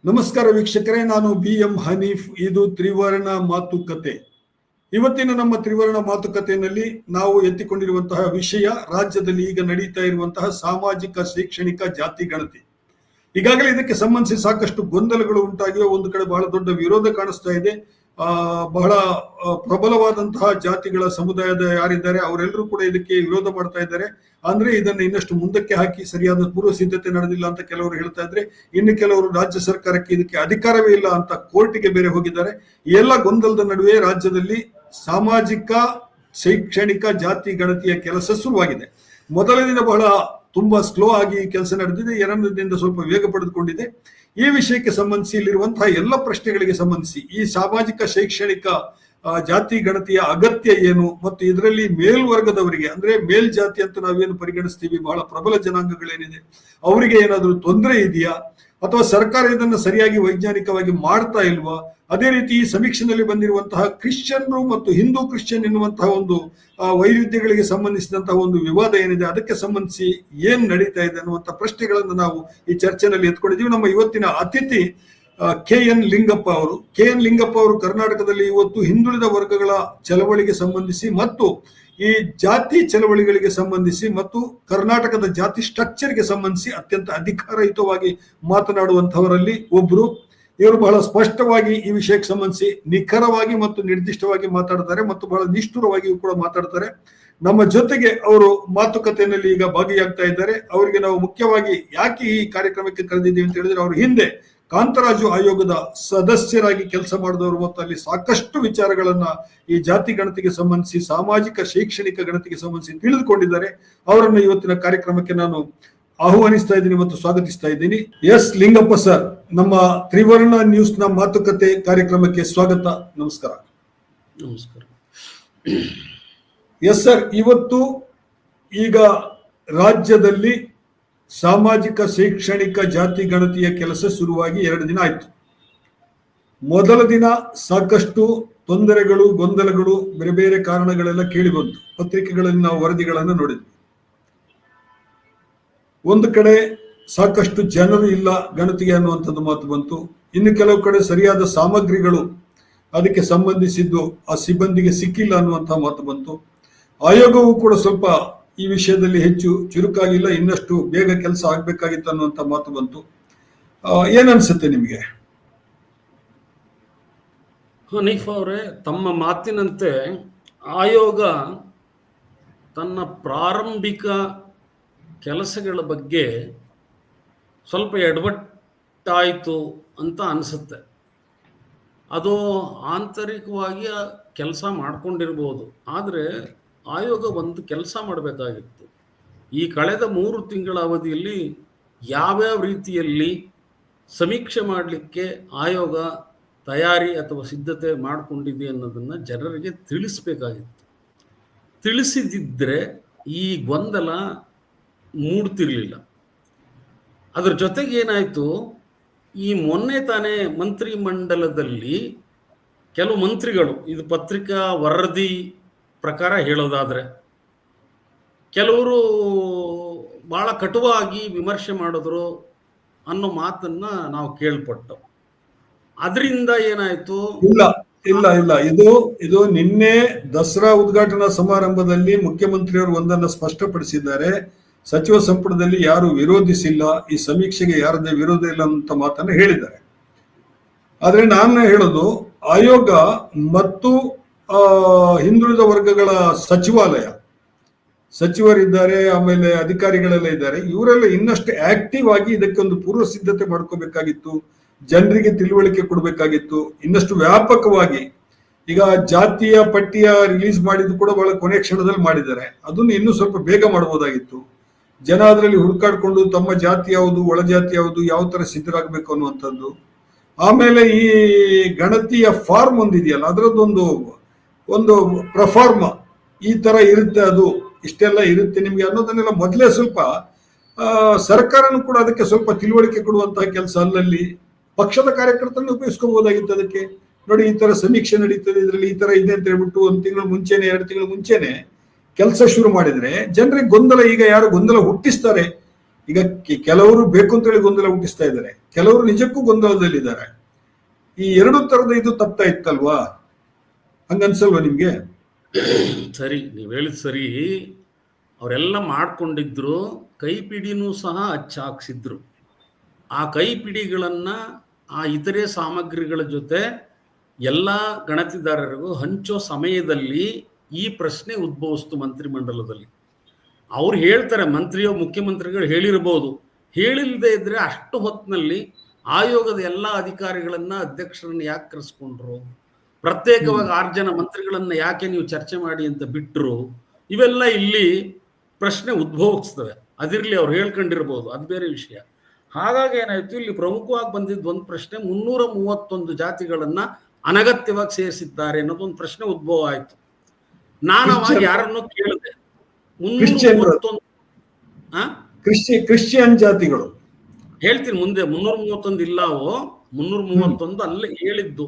ನಮಸ್ಕಾರ ವೀಕ್ಷಕರೇ, ನಾನು BM ಹನೀಫ್. ಇದು ತ್ರಿವರ್ಣ ಮಾತುಕತೆ. ಇವತ್ತಿನ ನಮ್ಮ ತ್ರಿವರ್ಣ ಮಾತುಕತೆಯಲ್ಲಿ ನಾವು ಎತ್ತಿಕೊಂಡಿರುವಂತಹ ವಿಷಯ ರಾಜ್ಯದಲ್ಲಿ ಈಗ ನಡೀತಾ ಇರುವಂತಹ ಸಾಮಾಜಿಕ ಶೈಕ್ಷಣಿಕ ಜಾತಿ ಗಣತಿ. ಈಗಾಗಲೇ ಇದಕ್ಕೆ ಸಂಬಂಧಿಸಿ ಸಾಕಷ್ಟು ಗೊಂದಲಗಳು ಉಂಟಾಗಿವೆ. ಒಂದು ಕಡೆ ಬಹಳ ದೊಡ್ಡ ವಿರೋಧ ಕಾಣಿಸ್ತಾ ಇದೆ. ಬಹಳ ಪ್ರಬಲವಾದಂತಹ ಜಾತಿಗಳ ಸಮುದಾಯದ ಯಾರಿದ್ದಾರೆ ಅವರೆಲ್ಲರೂ ಕೂಡ ಇದಕ್ಕೆ ವಿರೋಧ ಮಾಡ್ತಾ ಇದ್ದಾರೆ. ಅಂದ್ರೆ ಇದನ್ನು ಇನ್ನಷ್ಟು ಮುಂದಕ್ಕೆ ಹಾಕಿ ಸರಿಯಾದ ಪೂರ್ವ ಸಿದ್ಧತೆ ನಡೆದಿಲ್ಲ ಅಂತ ಕೆಲವರು ಹೇಳ್ತಾ ಇದ್ರೆ, ಇನ್ನು ಕೆಲವರು ರಾಜ್ಯ ಸರ್ಕಾರಕ್ಕೆ ಇದಕ್ಕೆ ಅಧಿಕಾರವೇ ಇಲ್ಲ ಅಂತ ಕೋರ್ಟಿಗೆ ಬೇರೆ ಹೋಗಿದ್ದಾರೆ. ಈ ಎಲ್ಲ ಗೊಂದಲದ ನಡುವೆ ರಾಜ್ಯದಲ್ಲಿ ಸಾಮಾಜಿಕ ಶೈಕ್ಷಣಿಕ ಜಾತಿ ಗಣತಿಯ ಕೆಲಸ ಶುರುವಾಗಿದೆ. ಮೊದಲ ದಿನ ಬಹಳ ತುಂಬಾ ಸ್ಲೋ ಆಗಿ ಕೆಲಸ ನಡೆದಿದೆ. ಎರಡನೇ ದಿನದಿಂದ ಸ್ವಲ್ಪ ವೇಗ ಪಡೆದುಕೊಂಡಿದೆ. ಈ ವಿಷಯಕ್ಕೆ ಸಂಬಂಧಿಸಿ ಇಲ್ಲಿರುವಂತಹ ಎಲ್ಲ ಪ್ರಶ್ನೆಗಳಿಗೆ ಸಂಬಂಧಿಸಿ ಈ ಸಾಮಾಜಿಕ ಶೈಕ್ಷಣಿಕ ಜಾತಿ ಗಣತಿಯ ಅಗತ್ಯ ಏನು ಮತ್ತು ಇದರಲ್ಲಿ ಮೇಲ್ವರ್ಗದವರಿಗೆ ಅಂದ್ರೆ ಮೇಲ್ಜಾತಿ ಅಂತ ನಾವೇನು ಪರಿಗಣಿಸ್ತೀವಿ, ಬಹಳ ಪ್ರಬಲ ಜನಾಂಗಗಳೇನಿದೆ ಅವರಿಗೆ ಏನಾದರೂ ತೊಂದರೆ ಇದೆಯಾ ಅಥವಾ ಸರ್ಕಾರ ಇದನ್ನು ಸರಿಯಾಗಿ ವೈಜ್ಞಾನಿಕವಾಗಿ ಮಾಡ್ತಾ ಇಲ್ವಾ? ಅದೇ ರೀತಿ ಈ ಸಮೀಕ್ಷೆಯಲ್ಲಿ ಬಂದಿರುವಂತಹ ಕ್ರಿಶ್ಚಿಯನ್ರು ಮತ್ತು ಹಿಂದೂ ಕ್ರಿಶ್ಚಿಯನ್ ಎನ್ನುವಂತಹ ಒಂದು ವೈರುಧ್ಯಗಳಿಗೆ ಸಂಬಂಧಿಸಿದಂತಹ ಒಂದು ವಿವಾದ ಏನಿದೆ ಅದಕ್ಕೆ ಸಂಬಂಧಿಸಿ ಏನ್ ನಡೀತಾ ಇದೆ ಅನ್ನುವಂಥ ಪ್ರಶ್ನೆಗಳನ್ನು ನಾವು ಈ ಚರ್ಚೆನಲ್ಲಿ ಎತ್ಕೊಂಡಿದ್ದೀವಿ. ನಮ್ಮ ಇವತ್ತಿನ ಅತಿಥಿ KN ಲಿಂಗಪ್ಪ ಅವರು. KN ಲಿಂಗಪ್ಪ ಅವರು ಕರ್ನಾಟಕದಲ್ಲಿ ಇವತ್ತು ಹಿಂದುಳಿದ ವರ್ಗಗಳ ಚಳವಳಿಗೆ ಸಂಬಂಧಿಸಿ ಮತ್ತು ಈ ಜಾತಿ ಚಳವಳಿಗಳಿಗೆ ಸಂಬಂಧಿಸಿ ಮತ್ತು ಕರ್ನಾಟಕದ ಜಾತಿ ಸ್ಟ್ರಕ್ಚರ್ಗೆ ಸಂಬಂಧಿಸಿ ಅತ್ಯಂತ ಅಧಿಕಾರಯುತವಾಗಿ ಮಾತನಾಡುವಂತಹವರಲ್ಲಿ ಒಬ್ರು. ಇವರು ಬಹಳ ಸ್ಪಷ್ಟವಾಗಿ ಈ ವಿಷಯಕ್ಕೆ ಸಂಬಂಧಿಸಿ ನಿಖರವಾಗಿ ಮತ್ತು ನಿರ್ದಿಷ್ಟವಾಗಿ ಮಾತಾಡ್ತಾರೆ ಮತ್ತು ಬಹಳ ನಿಷ್ಠುರವಾಗಿಯೂ ಕೂಡ ಮಾತಾಡ್ತಾರೆ. ನಮ್ಮ ಜೊತೆಗೆ ಅವರು ಮಾತುಕತೆಯಲ್ಲಿ ಈಗ ಭಾಗಿಯಾಗ್ತಾ ಇದ್ದಾರೆ. ಅವರಿಗೆ ನಾವು ಮುಖ್ಯವಾಗಿ ಯಾಕೆ ಈ ಕಾರ್ಯಕ್ರಮಕ್ಕೆ ಕರೆದಿದ್ದೀವಿ ಅಂತ ಹೇಳಿದ್ರೆ, ಅವರು ಹಿಂದೆ ಕಾಂತರಾಜು ಆಯೋಗದ ಸದಸ್ಯರಾಗಿ ಕೆಲಸ ಮಾಡಿದವರು ಮತ್ತು ಅಲ್ಲಿ ಸಾಕಷ್ಟು ವಿಚಾರಗಳನ್ನ ಈ ಜಾತಿ ಗಣತಿಗೆ ಸಂಬಂಧಿಸಿ ಸಾಮಾಜಿಕ ಶೈಕ್ಷಣಿಕ ಗಣತಿಗೆ ಸಂಬಂಧಿಸಿ ತಿಳಿದುಕೊಂಡಿದ್ದಾರೆ. ಅವರನ್ನು ಇವತ್ತಿನ ಕಾರ್ಯಕ್ರಮಕ್ಕೆ ನಾನು ಆಹ್ವಾನಿಸ್ತಾ ಇದ್ದೀನಿ ಮತ್ತು ಸ್ವಾಗತಿಸ್ತಾ ಇದ್ದೀನಿ. ಎಸ್ ಲಿಂಗಪ್ಪ ಸರ್, ನಮ್ಮ ತ್ರಿವರ್ಣ ನ್ಯೂಸ್ ನ ಮಾತುಕತೆ ಕಾರ್ಯಕ್ರಮಕ್ಕೆ ಸ್ವಾಗತ. ನಮಸ್ಕಾರ. ನಮಸ್ಕಾರ. ಎಸ್ ಸರ್, ಇವತ್ತು ಈಗ ರಾಜ್ಯದಲ್ಲಿ ಸಾಮಾಜಿಕ ಶೈಕ್ಷಣಿಕ ಜಾತಿ ಗಣತಿಯ ಕೆಲಸ ಶುರುವಾಗಿ 2 ದಿನ ಆಯ್ತು. ಮೊದಲ ದಿನ ಸಾಕಷ್ಟು ತೊಂದರೆಗಳು, ಗೊಂದಲಗಳು, ಬೇರೆ ಬೇರೆ ಕಾರಣಗಳೆಲ್ಲ ಕೇಳಿ ಬಂತು. ಪತ್ರಿಕೆಗಳಲ್ಲಿ ನಾವು ವರದಿಗಳನ್ನು ನೋಡಿದ್ವಿ. ಒಂದು ಕಡೆ ಸಾಕಷ್ಟು ಜನರು ಇಲ್ಲ ಗಣತಿಗೆ ಅನ್ನುವಂಥದ್ದು ಮಾತು ಬಂತು. ಇನ್ನು ಕೆಲವು ಕಡೆ ಸರಿಯಾದ ಸಾಮಗ್ರಿಗಳು ಅದಕ್ಕೆ ಸಂಬಂಧಿಸಿದ್ದು ಆ ಸಿಬ್ಬಂದಿಗೆ ಸಿಕ್ಕಿಲ್ಲ ಅನ್ನುವಂತಹ ಮಾತು ಬಂತು. ಆಯೋಗವು ಕೂಡ ಸ್ವಲ್ಪ ಈ ವಿಷಯದಲ್ಲಿ ಹೆಚ್ಚು ಚುರುಕಾಗಿಲ್ಲ, ಇನ್ನಷ್ಟು ಬೇಗ ಕೆಲಸ ಆಗ್ಬೇಕಾಗಿತ್ತು ಅನ್ನುವಂಥ ಮಾತು ಬಂತು. ಏನನ್ಸುತ್ತೆ ನಿಮಗೆ? ಹನೀಫ್ ಅವರೇ, ತಮ್ಮ ಮಾತಿನಂತೆ ಆಯೋಗ ತನ್ನ ಪ್ರಾರಂಭಿಕ ಕೆಲಸಗಳ ಬಗ್ಗೆ ಸ್ವಲ್ಪ ಎಡವಟ್ಟಾಯಿತು ಅಂತ ಅನಿಸುತ್ತೆ. ಅದು ಆಂತರಿಕವಾಗಿ ಕೆಲಸ ಮಾಡ್ಕೊಂಡಿರ್ಬೋದು. ಆದರೆ ಆಯೋಗ ಒಂದು ಕೆಲಸ ಮಾಡಬೇಕಾಗಿತ್ತು. ಈ ಕಳೆದ 3 ತಿಂಗಳ ಅವಧಿಯಲ್ಲಿ ಯಾವ್ಯಾವ ರೀತಿಯಲ್ಲಿ ಸಮೀಕ್ಷೆ ಮಾಡಲಿಕ್ಕೆ ಆಯೋಗ ತಯಾರಿ ಅಥವಾ ಸಿದ್ಧತೆ ಮಾಡಿಕೊಂಡಿದೆ ಅನ್ನೋದನ್ನು ಜನರಿಗೆ ತಿಳಿಸ್ಬೇಕಾಗಿತ್ತು. ತಿಳಿಸಿದಿದ್ದರೆ ಈ ಗೊಂದಲ ಮೂಡ್ತಿರ್ಲಿಲ್ಲ. ಅದರ ಜೊತೆಗೆ ಏನಾಯಿತು, ಈ ಮೊನ್ನೆ ತಾನೇ ಮಂತ್ರಿ ಮಂಡಲದಲ್ಲಿ ಕೆಲವು ಮಂತ್ರಿಗಳು, ಇದು ಪತ್ರಿಕಾ ವರದಿ ಪ್ರಕಾರ ಹೇಳೋದಾದರೆ, ಕೆಲವರು ಬಹಳ ಕಟುವಾಗಿ ವಿಮರ್ಶೆ ಮಾಡಿದ್ರು ಅನ್ನೋ ಮಾತನ್ನ ನಾವು ಕೇಳ್ಪಟ್ಟು, ಅದರಿಂದ ಏನಾಯ್ತು? ಇಲ್ಲ ಇಲ್ಲ ಇಲ್ಲ ಇದು ನಿನ್ನೆ ದಸರಾ ಉದ್ಘಾಟನಾ ಸಮಾರಂಭದಲ್ಲಿ ಮುಖ್ಯಮಂತ್ರಿಯವರು ಒಂದನ್ನು ಸ್ಪಷ್ಟಪಡಿಸಿದ್ದಾರೆ. ಸಚಿವ ಸಂಪುಟದಲ್ಲಿ ಯಾರು ವಿರೋಧಿಸಿಲ್ಲ, ಈ ಸಮೀಕ್ಷೆಗೆ ಯಾರದೇ ವಿರೋಧ ಇಲ್ಲ ಅಂತ ಮಾತನ್ನು ಹೇಳಿದ್ದಾರೆ. ಆದ್ರೆ ನಾನು ಹೇಳೋದು, ಆಯೋಗ ಮತ್ತು ಹಿಂದುಳಿದ ವರ್ಗಗಳ ಸಚಿವಾಲಯ, ಸಚಿವರಿದ್ದಾರೆ, ಆಮೇಲೆ ಅಧಿಕಾರಿಗಳೆಲ್ಲ ಇದ್ದಾರೆ, ಇವರೆಲ್ಲ ಇನ್ನಷ್ಟು ಆಕ್ಟಿವ್ ಆಗಿ ಇದಕ್ಕೆ ಒಂದು ಪೂರ್ವ ಸಿದ್ಧತೆ ಮಾಡ್ಕೋಬೇಕಾಗಿತ್ತು. ಜನರಿಗೆ ತಿಳುವಳಿಕೆ ಕೊಡಬೇಕಾಗಿತ್ತು ಇನ್ನಷ್ಟು ವ್ಯಾಪಕವಾಗಿ. ಈಗ ಜಾತಿಯ ಪಟ್ಟಿಯ ರಿಲೀಸ್ ಮಾಡಿದ್ದು ಕೂಡ ಬಹಳ ಕೊನೆ ಕ್ಷಣದಲ್ಲಿ ಮಾಡಿದ್ದಾರೆ. ಅದನ್ನು ಇನ್ನೂ ಸ್ವಲ್ಪ ಬೇಗ ಮಾಡಬಹುದಾಗಿತ್ತು. ಜನ ಅದರಲ್ಲಿ ಹುಡುಕಾಡ್ಕೊಂಡು ತಮ್ಮ ಜಾತಿ ಯಾವುದು, ಒಳ ಜಾತಿ ಯಾವುದು, ಯಾವ ತರ ಸಿದ್ಧರಾಗಬೇಕು ಅನ್ನುವಂಥದ್ದು. ಆಮೇಲೆ ಈ ಗಣತಿಯ ಫಾರ್ಮ್ ಒಂದಿದೆಯಲ್ಲ, ಅದರದ್ದೊಂದು ಪ್ರಫಾರ್ಮ ಈ ತರ ಇರುತ್ತೆ, ಅದು ಇಷ್ಟೆಲ್ಲ ಇರುತ್ತೆ ನಿಮ್ಗೆ ಅನ್ನೋದನ್ನೆಲ್ಲ ಮೊದಲೇ ಸ್ವಲ್ಪ ಸರ್ಕಾರನೂ ಕೂಡ ಅದಕ್ಕೆ ಸ್ವಲ್ಪ ತಿಳುವಳಿಕೆ ಕೊಡುವಂತಹ ಕೆಲಸ ಅಲ್ಲಲ್ಲಿ ಪಕ್ಷದ ಕಾರ್ಯಕರ್ತರನ್ನು ಉಪಯೋಗಿಸ್ಕೋಬಹುದಾಗಿತ್ತು. ಅದಕ್ಕೆ ನೋಡಿ, ಈ ತರ ಸಮೀಕ್ಷೆ ನಡೀತದೆ, ಇದರಲ್ಲಿ ಈ ತರ ಇದೆ ಅಂತ ಹೇಳ್ಬಿಟ್ಟು 1 ತಿಂಗಳು ಮುಂಚೆನೆ 2 ತಿಂಗಳು ಮುಂಚೆನೆ ಕೆಲಸ ಶುರು ಮಾಡಿದ್ರೆ ಜನರಿಗೆ ಗೊಂದಲ, ಈಗ ಯಾರು ಗೊಂದಲ ಹುಟ್ಟಿಸ್ತಾರೆ ಈಗ ಕೆಲವರು ಬೇಕು ಅಂತೇಳಿ ಗೊಂದಲ ಹುಟ್ಟಿಸ್ತಾ ಇದ್ದಾರೆ, ಕೆಲವರು ನಿಜಕ್ಕೂ ಗೊಂದಲದಲ್ಲಿದ್ದಾರೆ. ಈ ಎರಡು ತರದ ಇದು ತಪ್ತಾ ಇತ್ತಲ್ವಾ, ಹಂಗನ್ಸಲ್ವಾ ನಿಮ್ಗೆ? ಸರಿ, ನೀವು ಹೇಳಿದ ಸರಿ. ಅವರೆಲ್ಲ ಮಾಡ್ಕೊಂಡಿದ್ರು, ಕೈಪಿಡಿನೂ ಸಹ ಹಚ್ಚಾಕ್ಸಿದ್ರು. ಆ ಕೈಪಿಡಿಗಳನ್ನ ಆ ಇತರೆ ಸಾಮಗ್ರಿಗಳ ಜೊತೆ ಎಲ್ಲ ಗಣತಿದಾರರಿಗೂ ಹಂಚೋ ಸಮಯದಲ್ಲಿ ಈ ಪ್ರಶ್ನೆ ಉದ್ಭವಿಸ್ತು ಮಂತ್ರಿಮಂಡಲದಲ್ಲಿ. ಅವ್ರು ಹೇಳ್ತಾರೆ, ಮುಖ್ಯಮಂತ್ರಿಗಳು ಹೇಳಿರ್ಬೋದು, ಹೇಳಿಲ್ಲದೆ ಇದ್ರೆ ಅಷ್ಟು ಹೊತ್ತಿನಲ್ಲಿ ಆಯೋಗದ ಎಲ್ಲ ಅಧಿಕಾರಿಗಳನ್ನ ಅಧ್ಯಕ್ಷರನ್ನ ಯಾಕೆ ಕರೆಸ್ಕೊಂಡ್ರು, ಪ್ರತ್ಯೇಕವಾಗಿ 6 ಜನ ಮಂತ್ರಿಗಳನ್ನ ಯಾಕೆ ನೀವು ಚರ್ಚೆ ಮಾಡಿ ಅಂತ ಬಿಟ್ಟರು, ಇವೆಲ್ಲ ಇಲ್ಲಿ ಪ್ರಶ್ನೆ ಉದ್ಭವಿಸ್ತವೆ. ಅದಿರ್ಲಿ, ಅವ್ರು ಹೇಳ್ಕೊಂಡಿರ್ಬೋದು, ಅದು ಬೇರೆ ವಿಷಯ. ಹಾಗಾಗಿ ಏನಾಯ್ತು, ಇಲ್ಲಿ ಪ್ರಮುಖವಾಗಿ ಬಂದಿದ್ದು ಒಂದು ಪ್ರಶ್ನೆ, 331 ಜಾತಿಗಳನ್ನ ಅನಗತ್ಯವಾಗಿ ಸೇರಿಸಿದ್ದಾರೆ ಅನ್ನೋದೊಂದು ಪ್ರಶ್ನೆ ಉದ್ಭವ ಆಯ್ತು. ನಾನು ಅವಾಗ ಯಾರನ್ನು ಕೇಳಿದೆ, 331 ಕ್ರಿಶ್ಚಿಯನ್ ಜಾತಿಗಳು ಹೇಳ್ತೀನಿ ಮುಂದೆ. 331 ಇಲ್ಲವೋ, 331 ಅಲ್ಲೇ ಹೇಳಿದ್ದು.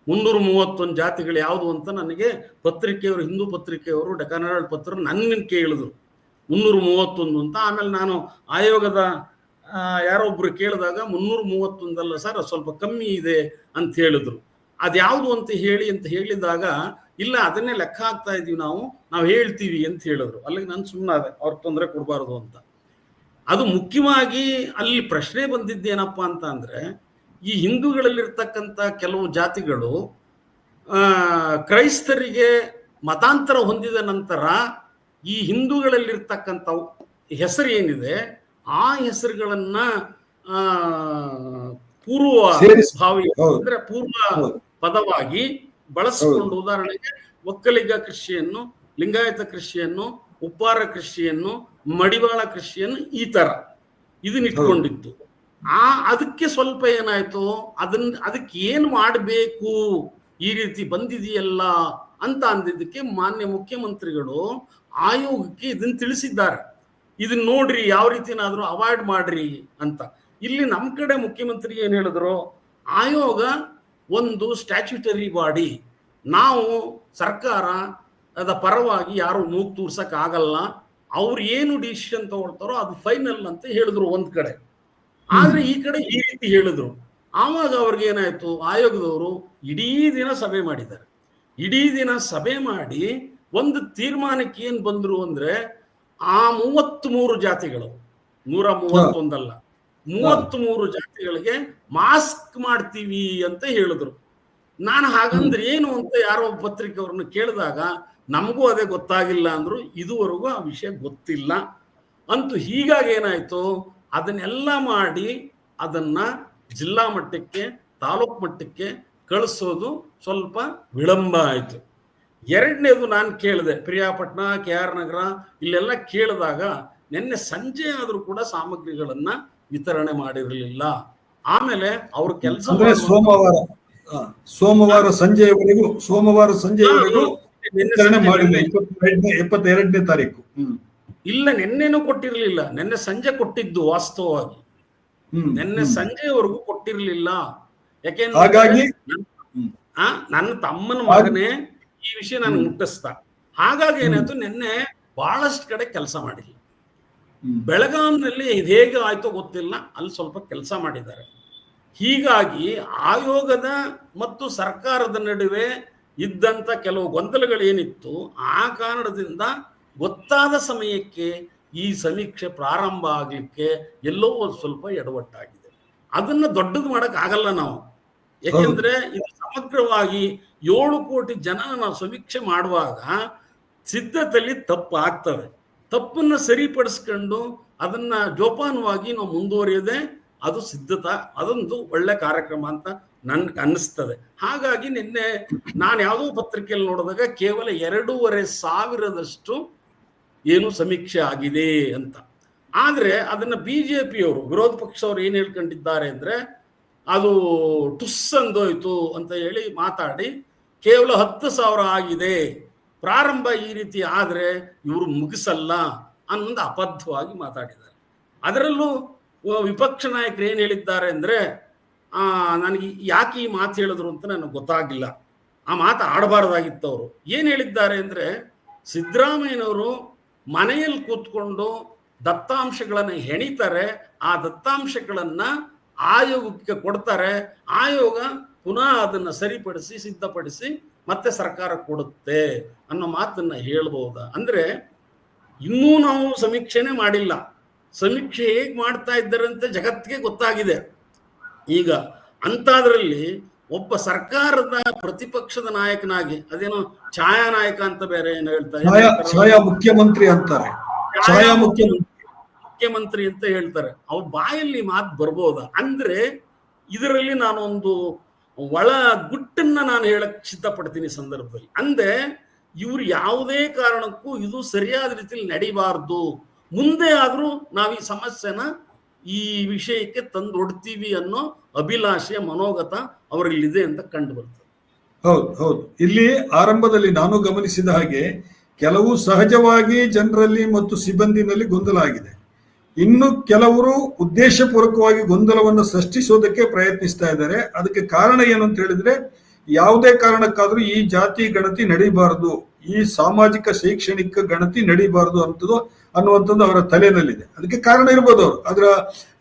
331 ಜಾತಿಗಳು ಯಾವುದು ಅಂತ ನನಗೆ ಪತ್ರಿಕೆಯವರು, ಹಿಂದೂ ಪತ್ರಿಕೆಯವರು, ಡೆಕ್ಕನ್ ಹೆರಾಲ್ಡ್ ಪತ್ರ ನನ್ನ ಕೇಳಿದ್ರು 331 ಅಂತ. ಆಮೇಲೆ ನಾನು ಆಯೋಗದ ಯಾರೊಬ್ರು ಕೇಳಿದಾಗ 331 ಅಲ್ಲ ಸರ್, ಅದು ಸ್ವಲ್ಪ ಕಮ್ಮಿ ಇದೆ ಅಂತ ಹೇಳಿದ್ರು. ಅದ್ಯಾವುದು ಅಂತ ಹೇಳಿದಾಗ, ಇಲ್ಲ ಅದನ್ನೇ ಲೆಕ್ಕ ಹಾಕ್ತಾ ಇದೀವಿ ನಾವು ಹೇಳ್ತೀವಿ ಅಂತ ಹೇಳಿದ್ರು. ಅಲ್ಲಿಗೆ ನಾನು ಸುಮ್ಮನಾದೆ, ಅವ್ರಿಗೆ ತೊಂದರೆ ಕೊಡಬಾರ್ದು ಅಂತ. ಅದು ಮುಖ್ಯವಾಗಿ ಅಲ್ಲಿ ಪ್ರಶ್ನೆ ಬಂದಿದ್ದೇನಪ್ಪ ಅಂತ ಅಂದ್ರೆ, ಈ ಹಿಂದೂಗಳಲ್ಲಿರ್ತಕ್ಕಂಥ ಕೆಲವು ಜಾತಿಗಳು ಕ್ರೈಸ್ತರಿಗೆ ಮತಾಂತರ ಹೊಂದಿದ ನಂತರ ಈ ಹಿಂದೂಗಳಲ್ಲಿರ್ತಕ್ಕಂಥ ಹೆಸರು ಏನಿದೆ ಆ ಹೆಸರುಗಳನ್ನ ಪೂರ್ವ ಭಾವಿ ಅಂದ್ರೆ ಪೂರ್ವ ಪದವಾಗಿ ಬಳಸಿಕೊಂಡು, ಉದಾಹರಣೆಗೆ Vokkaliga Christian, Lingayat Christian, Uppara Christian, ಮಡಿವಾಳ ಕ್ರಿಶ್ಚಿಯನ್ನು, ಈ ತರ ಇದನ್ನ ಇಟ್ಕೊಂಡಿತ್ತು. ಅದಕ್ಕೆ ಸ್ವಲ್ಪ ಏನಾಯ್ತು, ಅದಕ್ಕೆ ಏನ್ ಮಾಡಬೇಕು, ಈ ರೀತಿ ಬಂದಿದೆಯಲ್ಲ ಅಂತ ಅಂದಿದ್ದಕ್ಕೆ ಮಾನ್ಯ ಮುಖ್ಯಮಂತ್ರಿಗಳು ಆಯೋಗಕ್ಕೆ ಇದನ್ನ ತಿಳಿಸಿದ್ದಾರೆ. ಇದನ್ನ ನೋಡ್ರಿ, ಯಾವ ರೀತಿನಾದ್ರೂ ಅವಾಯ್ಡ್ ಮಾಡ್ರಿ ಅಂತ. ಇಲ್ಲಿ ನಮ್ಮ ಕಡೆ ಮುಖ್ಯಮಂತ್ರಿ ಏನ್ ಹೇಳಿದ್ರು, ಆಯೋಗ ಒಂದು ಸ್ಟ್ಯಾಚ್ಯುಟರಿ ಬಾಡಿ, ನಾವು ಸರ್ಕಾರ ಅದ ಪರವಾಗಿ ಯಾರು ಮೂಗು ತೂರ್ಸಕ್ ಆಗಲ್ಲ, ಅವ್ರು ಏನು ಡಿಸಿಷನ್ ತಗೊಳ್ತಾರೋ ಅದು ಫೈನಲ್ ಅಂತ ಹೇಳಿದ್ರು ಒಂದ್ ಕಡೆ. ಆದ್ರೆ ಈ ಕಡೆ ಈ ರೀತಿ ಹೇಳಿದ್ರು. ಆವಾಗ ಅವ್ರಿಗೆ ಏನಾಯ್ತು, ಆಯೋಗದವರು ಇಡೀ ದಿನ ಸಭೆ ಮಾಡಿದ್ದಾರೆ. ಇಡೀ ದಿನ ಸಭೆ ಮಾಡಿ ಒಂದು ತೀರ್ಮಾನಕ್ಕೆ ಏನ್ ಬಂದ್ರು ಅಂದ್ರೆ, ಆ 33 ಜಾತಿಗಳು, 131 ಅಲ್ಲ, 33 ಜಾತಿಗಳಿಗೆ ಮಾಸ್ಕ್ ಮಾಡ್ತೀವಿ ಅಂತ ಹೇಳಿದ್ರು. ನಾನು ಹಾಗಂದ್ರೆ ಏನು ಅಂತ ಯಾರೋ ಪತ್ರಿಕೆಯವ್ರನ್ನ ಕೇಳಿದಾಗ, ನಮಗೂ ಅದೇ ಗೊತ್ತಾಗಿಲ್ಲ ಅಂದ್ರು, ಇದುವರೆಗೂ ಆ ವಿಷಯ ಗೊತ್ತಿಲ್ಲ ಅಂತೂ. ಹೀಗಾಗಿ ಏನಾಯ್ತು, ಅದನ್ನೆಲ್ಲ ಮಾಡಿ ಅದನ್ನ ಜಿಲ್ಲಾ ಮಟ್ಟಕ್ಕೆ, ತಾಲೂಕು ಮಟ್ಟಕ್ಕೆ ಕಳಿಸೋದು ಸ್ವಲ್ಪ ವಿಳಂಬ ಆಯ್ತು. ಎರಡನೇದು, ನಾನು ಕೇಳಿದೆ ಪ್ರಿಯಾಪಟ್ಟಣ, KR ನಗರ ಇಲ್ಲೆಲ್ಲ ಕೇಳಿದಾಗ, ನಿನ್ನೆ ಸಂಜೆ ಆದ್ರೂ ಕೂಡ ಸಾಮಗ್ರಿಗಳನ್ನ ವಿತರಣೆ ಮಾಡಿರಲಿಲ್ಲ. ಆಮೇಲೆ ಅವ್ರ ಕೆಲಸ ಸೋಮವಾರ ಸಂಜೆಯವರೆಗೂ ವಿತರಣೆ ಮಾಡಿಲ್ಲ. 22ನೇ ತಾರೀಕು ಇಲ್ಲ, ನಿನ್ನೆನೂ ಕೊಟ್ಟಿರ್ಲಿಲ್ಲ. ನಿನ್ನೆ ಸಂಜೆ ಕೊಟ್ಟಿದ್ದು ವಾಸ್ತವವಾಗಿ, ನಿನ್ನೆ ಸಂಜೆವರೆಗೂ ಕೊಟ್ಟಿರ್ಲಿಲ್ಲ. ಯಾಕೆಂದ್ರೆ ಹಾಗಾಗಿ ನನ್ನ ತಮ್ಮನ ಮಗನೇ ಈ ವಿಷಯ ನಾನು ಮುಟ್ಟಿಸ್ತ. ಹಾಗಾಗಿ ಏನಾಯ್ತು, ನಿನ್ನೆ ಬಹಳಷ್ಟು ಕಡೆ ಕೆಲಸ ಮಾಡಿಲ್ಲ. ಬೆಳಗಾಂನಲ್ಲಿ ಹೇಗೆ ಆಯ್ತೋ ಗೊತ್ತಿಲ್ಲ, ಅಲ್ಲಿ ಸ್ವಲ್ಪ ಕೆಲಸ ಮಾಡಿದ್ದಾರೆ. ಹೀಗಾಗಿ ಆಯೋಗದ ಮತ್ತು ಸರ್ಕಾರದ ನಡುವೆ ಇದ್ದಂತ ಕೆಲವು ಗೊಂದಲಗಳೇನಿತ್ತು, ಆ ಕಾರಣದಿಂದ ಗೊತ್ತಾದ ಸಮಯಕ್ಕೆ ಈ ಸಮೀಕ್ಷೆ ಪ್ರಾರಂಭ ಆಗ್ಲಿಕ್ಕೆ ಎಲ್ಲೋ ಒಂದು ಸ್ವಲ್ಪ ಎಡವಟ್ಟಾಗಿದೆ. ಅದನ್ನ ದೊಡ್ಡದು ಮಾಡಕ್ ಆಗಲ್ಲ ನಾವು, ಯಾಕೆಂದ್ರೆ ಇದು ಸಮಗ್ರವಾಗಿ 7 ಕೋಟಿ ಜನ ನಾವು ಸಮೀಕ್ಷೆ ಮಾಡುವಾಗ ಸಿದ್ಧತೆಯಲ್ಲಿ ತಪ್ಪು ಆಗ್ತವೆ. ತಪ್ಪನ್ನ ಸರಿಪಡಿಸ್ಕೊಂಡು ಅದನ್ನ ಜೋಪಾನವಾಗಿ ನಾವು ಮುಂದುವರಿಯದೆ ಅದು ಸಿದ್ಧತಾ, ಅದೊಂದು ಒಳ್ಳೆ ಕಾರ್ಯಕ್ರಮ ಅಂತ ನನ್ಗೆ ಅನ್ನಿಸ್ತದೆ. ಹಾಗಾಗಿ ನಿನ್ನೆ ನಾನು ಯಾವುದೋ ಪತ್ರಿಕೆಯಲ್ಲಿ ನೋಡಿದಾಗ ಕೇವಲ 2,500 ಏನು ಸಮೀಕ್ಷೆ ಆಗಿದೆ ಅಂತ. ಆದ್ರೆ ಅದನ್ನ ಬಿಜೆಪಿಯವರು, ವಿರೋಧ ಪಕ್ಷದವರು ಏನ್ ಹೇಳ್ಕೊಂಡಿದ್ದಾರೆ ಅಂದ್ರೆ, ಅದು ಟುಸ್ ಅಂದೋಯ್ತು ಅಂತ ಹೇಳಿ ಮಾತಾಡಿ ಕೇವಲ 10,000 ಆಗಿದೆ, ಪ್ರಾರಂಭ ಈ ರೀತಿ ಆದ್ರೆ ಇವರು ಮುಗಿಸಲ್ಲ ಅನ್ನೊಂದು ಅಬದ್ಧವಾಗಿ ಮಾತಾಡಿದ್ದಾರೆ. ಅದರಲ್ಲೂ ವಿಪಕ್ಷ ನಾಯಕರು ಏನ್ ಹೇಳಿದ್ದಾರೆ ಅಂದ್ರೆ, ನನಗೆ ಯಾಕೆ ಈ ಮಾತು ಹೇಳಿದ್ರು ಅಂತ ನನಗೆ ಗೊತ್ತಾಗಿಲ್ಲ. ಆ ಮಾತು ಆಡಬಾರ್ದಾಗಿತ್ತು. ಅವರು ಏನ್ ಹೇಳಿದ್ದಾರೆ ಅಂದ್ರೆ, ಸಿದ್ದರಾಮಯ್ಯನವರು ಮನೆಯಲ್ಲಿ ಕೂತ್ಕೊಂಡು ದತ್ತಾಂಶಗಳನ್ನ ಹೆಣಿತಾರೆ, ಆ ದತ್ತಾಂಶಗಳನ್ನ ಆಯೋಗಕ್ಕೆ ಕೊಡ್ತಾರೆ, ಆಯೋಗ ಪುನಃ ಅದನ್ನ ಸರಿಪಡಿಸಿ ಸಿದ್ಧಪಡಿಸಿ ಮತ್ತೆ ಸರ್ಕಾರ ಕೊಡುತ್ತೆ ಅನ್ನೋ ಮಾತನ್ನ ಹೇಳ್ಬಹುದಾ? ಅಂದ್ರೆ ಇನ್ನೂ ನಾವು ಸಮೀಕ್ಷೆನೆ ಮಾಡಿಲ್ಲ. ಸಮೀಕ್ಷೆ ಹೇಗ್ ಮಾಡ್ತಾ ಇದ್ದಾರೆ ಅಂತ ಜಗತ್ತಿಗೆ ಗೊತ್ತಾಗಿದೆ ಈಗ. ಅಂತಾದ್ರಲ್ಲಿ ಒಬ್ಬ ಸರ್ಕಾರದ ಪ್ರತಿಪಕ್ಷದ ನಾಯಕನಾಗಿ, ಅದೇನೋ ಛಾಯಾ ನಾಯಕ ಅಂತ ಬೇರೆ ಏನು ಹೇಳ್ತಾರೆ, ಮುಖ್ಯಮಂತ್ರಿ ಅಂತಾರೆ, ಮುಖ್ಯಮಂತ್ರಿ ಅಂತ ಹೇಳ್ತಾರೆ, ಅವ್ರ ಬಾಯಲ್ಲಿ ಮಾತು ಬರ್ಬೋದ? ಅಂದ್ರೆ ಇದರಲ್ಲಿ ನಾನೊಂದು ಒಳ ಗುಟ್ಟನ್ನ ನಾನು ಹೇಳಕ್ ಸಿದ್ಧಪಡ್ತೀನಿ ಸಂದರ್ಭದಲ್ಲಿ. ಅಂದ್ರೆ ಇವ್ರು ಯಾವುದೇ ಕಾರಣಕ್ಕೂ ಇದು ಸರಿಯಾದ ರೀತಿಯಲ್ಲಿ ನಡಿಬಾರ್ದು, ಮುಂದೆ ಆದ್ರೂ ನಾವು ಈ ಸಮಸ್ಯೆನ ಈ ವಿಷಯಕ್ಕೆ ತಂದೊಡ್ತೀವಿ ಅನ್ನೋ ಅಭಿಲಾಷೆಯ ಮನೋಗತ ಅವರಲ್ಲಿದೆ ಅಂತ ಕಂಡು ಬರ್ತದೆ. ಹೌದು. ಇಲ್ಲಿ ಆರಂಭದಲ್ಲಿ ನಾನು ಗಮನಿಸಿದ ಹಾಗೆ ಕೆಲವು ಸಹಜವಾಗಿ ಜನರಲ್ಲಿ ಮತ್ತು ಸಿಬ್ಬಂದಿನಲ್ಲಿ ಗೊಂದಲ ಆಗಿದೆ. ಇನ್ನು ಕೆಲವರು ಉದ್ದೇಶಪೂರ್ವಕವಾಗಿ ಗೊಂದಲವನ್ನು ಸೃಷ್ಟಿಸೋದಕ್ಕೆ ಪ್ರಯತ್ನಿಸ್ತಾ ಇದ್ದಾರೆ. ಅದಕ್ಕೆ ಕಾರಣ ಏನು ಅಂತ ಹೇಳಿದ್ರೆ, ಯಾವುದೇ ಕಾರಣಕ್ಕಾದ್ರೂ ಈ ಜಾತಿ ಗಣತಿ ನಡೀಬಾರದು, ಈ ಸಾಮಾಜಿಕ ಶೈಕ್ಷಣಿಕ ಗಣತಿ ನಡೀಬಾರದು ಅನ್ನುವಂಥದ್ದು ಅವರ ತಲೆಯಲ್ಲಿದೆ. ಅದಕ್ಕೆ ಕಾರಣ ಇರ್ಬೋದು. ಅದರ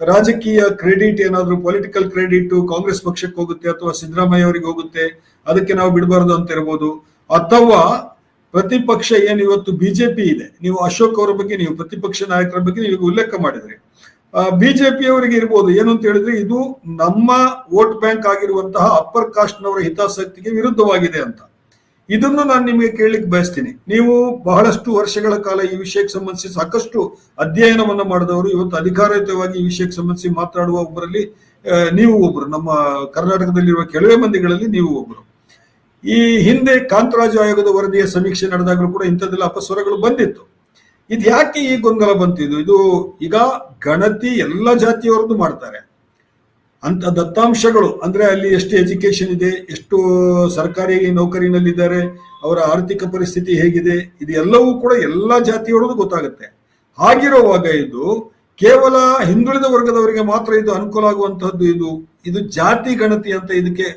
ರಾಜಕೀಯ ಕ್ರೆಡಿಟ್ ಏನಾದ್ರು, ಪೊಲಿಟಿಕಲ್ ಕ್ರೆಡಿಟ್ ಕಾಂಗ್ರೆಸ್ ಪಕ್ಷಕ್ಕೆ ಹೋಗುತ್ತೆ ಅಥವಾ ಸಿದ್ದರಾಮಯ್ಯ ಅವರಿಗೆ ಹೋಗುತ್ತೆ, ಅದಕ್ಕೆ ನಾವು ಬಿಡಬಾರ್ದು ಅಂತ ಇರ್ಬೋದು. ಅಥವಾ ಪ್ರತಿಪಕ್ಷ ಏನು ಇವತ್ತು ಬಿಜೆಪಿ ಇದೆ, ನೀವು ಅಶೋಕ್ ಅವರ ಬಗ್ಗೆ, ನೀವು ಪ್ರತಿಪಕ್ಷ ನಾಯಕರ ಬಗ್ಗೆ ನೀವು ಉಲ್ಲೇಖ ಮಾಡಿದ್ರಿ, ಬಿಜೆಪಿ ಅವರಿಗೆ ಇರ್ಬೋದು ಏನು ಅಂತ ಹೇಳಿದ್ರೆ, ಇದು ನಮ್ಮ ವೋಟ್ ಬ್ಯಾಂಕ್ ಆಗಿರುವಂತಹ ಅಪ್ಪರ್ ಕಾಸ್ಟ್ ನವರ ಹಿತಾಸಕ್ತಿಗೆ ವಿರುದ್ಧವಾಗಿದೆ ಅಂತ. ಇದನ್ನು ನಾನು ನಿಮಗೆ ಕೇಳಲಿಕ್ಕೆ ಬಯಸ್ತೀನಿ. ನೀವು ಬಹಳಷ್ಟು ವರ್ಷಗಳ ಕಾಲ ಈ ವಿಷಯಕ್ಕೆ ಸಂಬಂಧಿಸಿ ಸಾಕಷ್ಟು ಅಧ್ಯಯನವನ್ನು ಮಾಡಿದವರು, ಇವತ್ತು ಅಧಿಕಾರಯುತವಾಗಿ ಈ ವಿಷಯಕ್ಕೆ ಸಂಬಂಧಿಸಿ ಮಾತನಾಡುವ ಒಬ್ಬರಲ್ಲಿ ನೀವು ಒಬ್ಬರು, ನಮ್ಮ ಕರ್ನಾಟಕದಲ್ಲಿರುವ ಕೆಲವೇ ಮಂದಿಗಳಲ್ಲಿ ನೀವು ಒಬ್ಬರು. ಈ ಹಿಂದೆ ಕಾಂತರಾಜು ಆಯೋಗದ ವರದಿಯ ಸಮೀಕ್ಷೆ ನಡೆದಾಗಲೂ ಕೂಡ ಇಂಥದ್ದೆಲ್ಲ ಅಪಸ್ವರಗಳು ಬಂದಿತ್ತು. ಇದು ಯಾಕೆ ಈ ಗೊಂದಲ ಬಂತಿದ್ದು? ಇದು ಈಗ ಗಣತಿ ಎಲ್ಲ ಜಾತಿಯವರದ್ದು ಮಾಡ್ತಾರೆ ಅಂತ ದತ್ತಾಂಶಗಳು, ಅಂದ್ರೆ ಅಲ್ಲಿ ಎಷ್ಟು ಎಜುಕೇಶನ್ ಇದೆ, ಎಷ್ಟು ಸರ್ಕಾರಿ ನೌಕರಿನಲ್ಲಿದ್ದಾರೆ, ಅವರ ಆರ್ಥಿಕ ಪರಿಸ್ಥಿತಿ ಹೇಗಿದೆ, ಇದು ಎಲ್ಲವೂ ಕೂಡ ಎಲ್ಲ ಜಾತಿಯವರದ್ದು ಗೊತ್ತಾಗುತ್ತೆ. ಹಾಗಿರುವಾಗ ಇದು ಕೇವಲ ಹಿಂದುಳಿದ ವರ್ಗದವರಿಗೆ ಮಾತ್ರ ಇದು ಅನುಕೂಲ ಆಗುವಂತಹದ್ದು. ಇದು ಜಾತಿ ಗಣತಿ ಅಂತ ಇದಕ್ಕೆ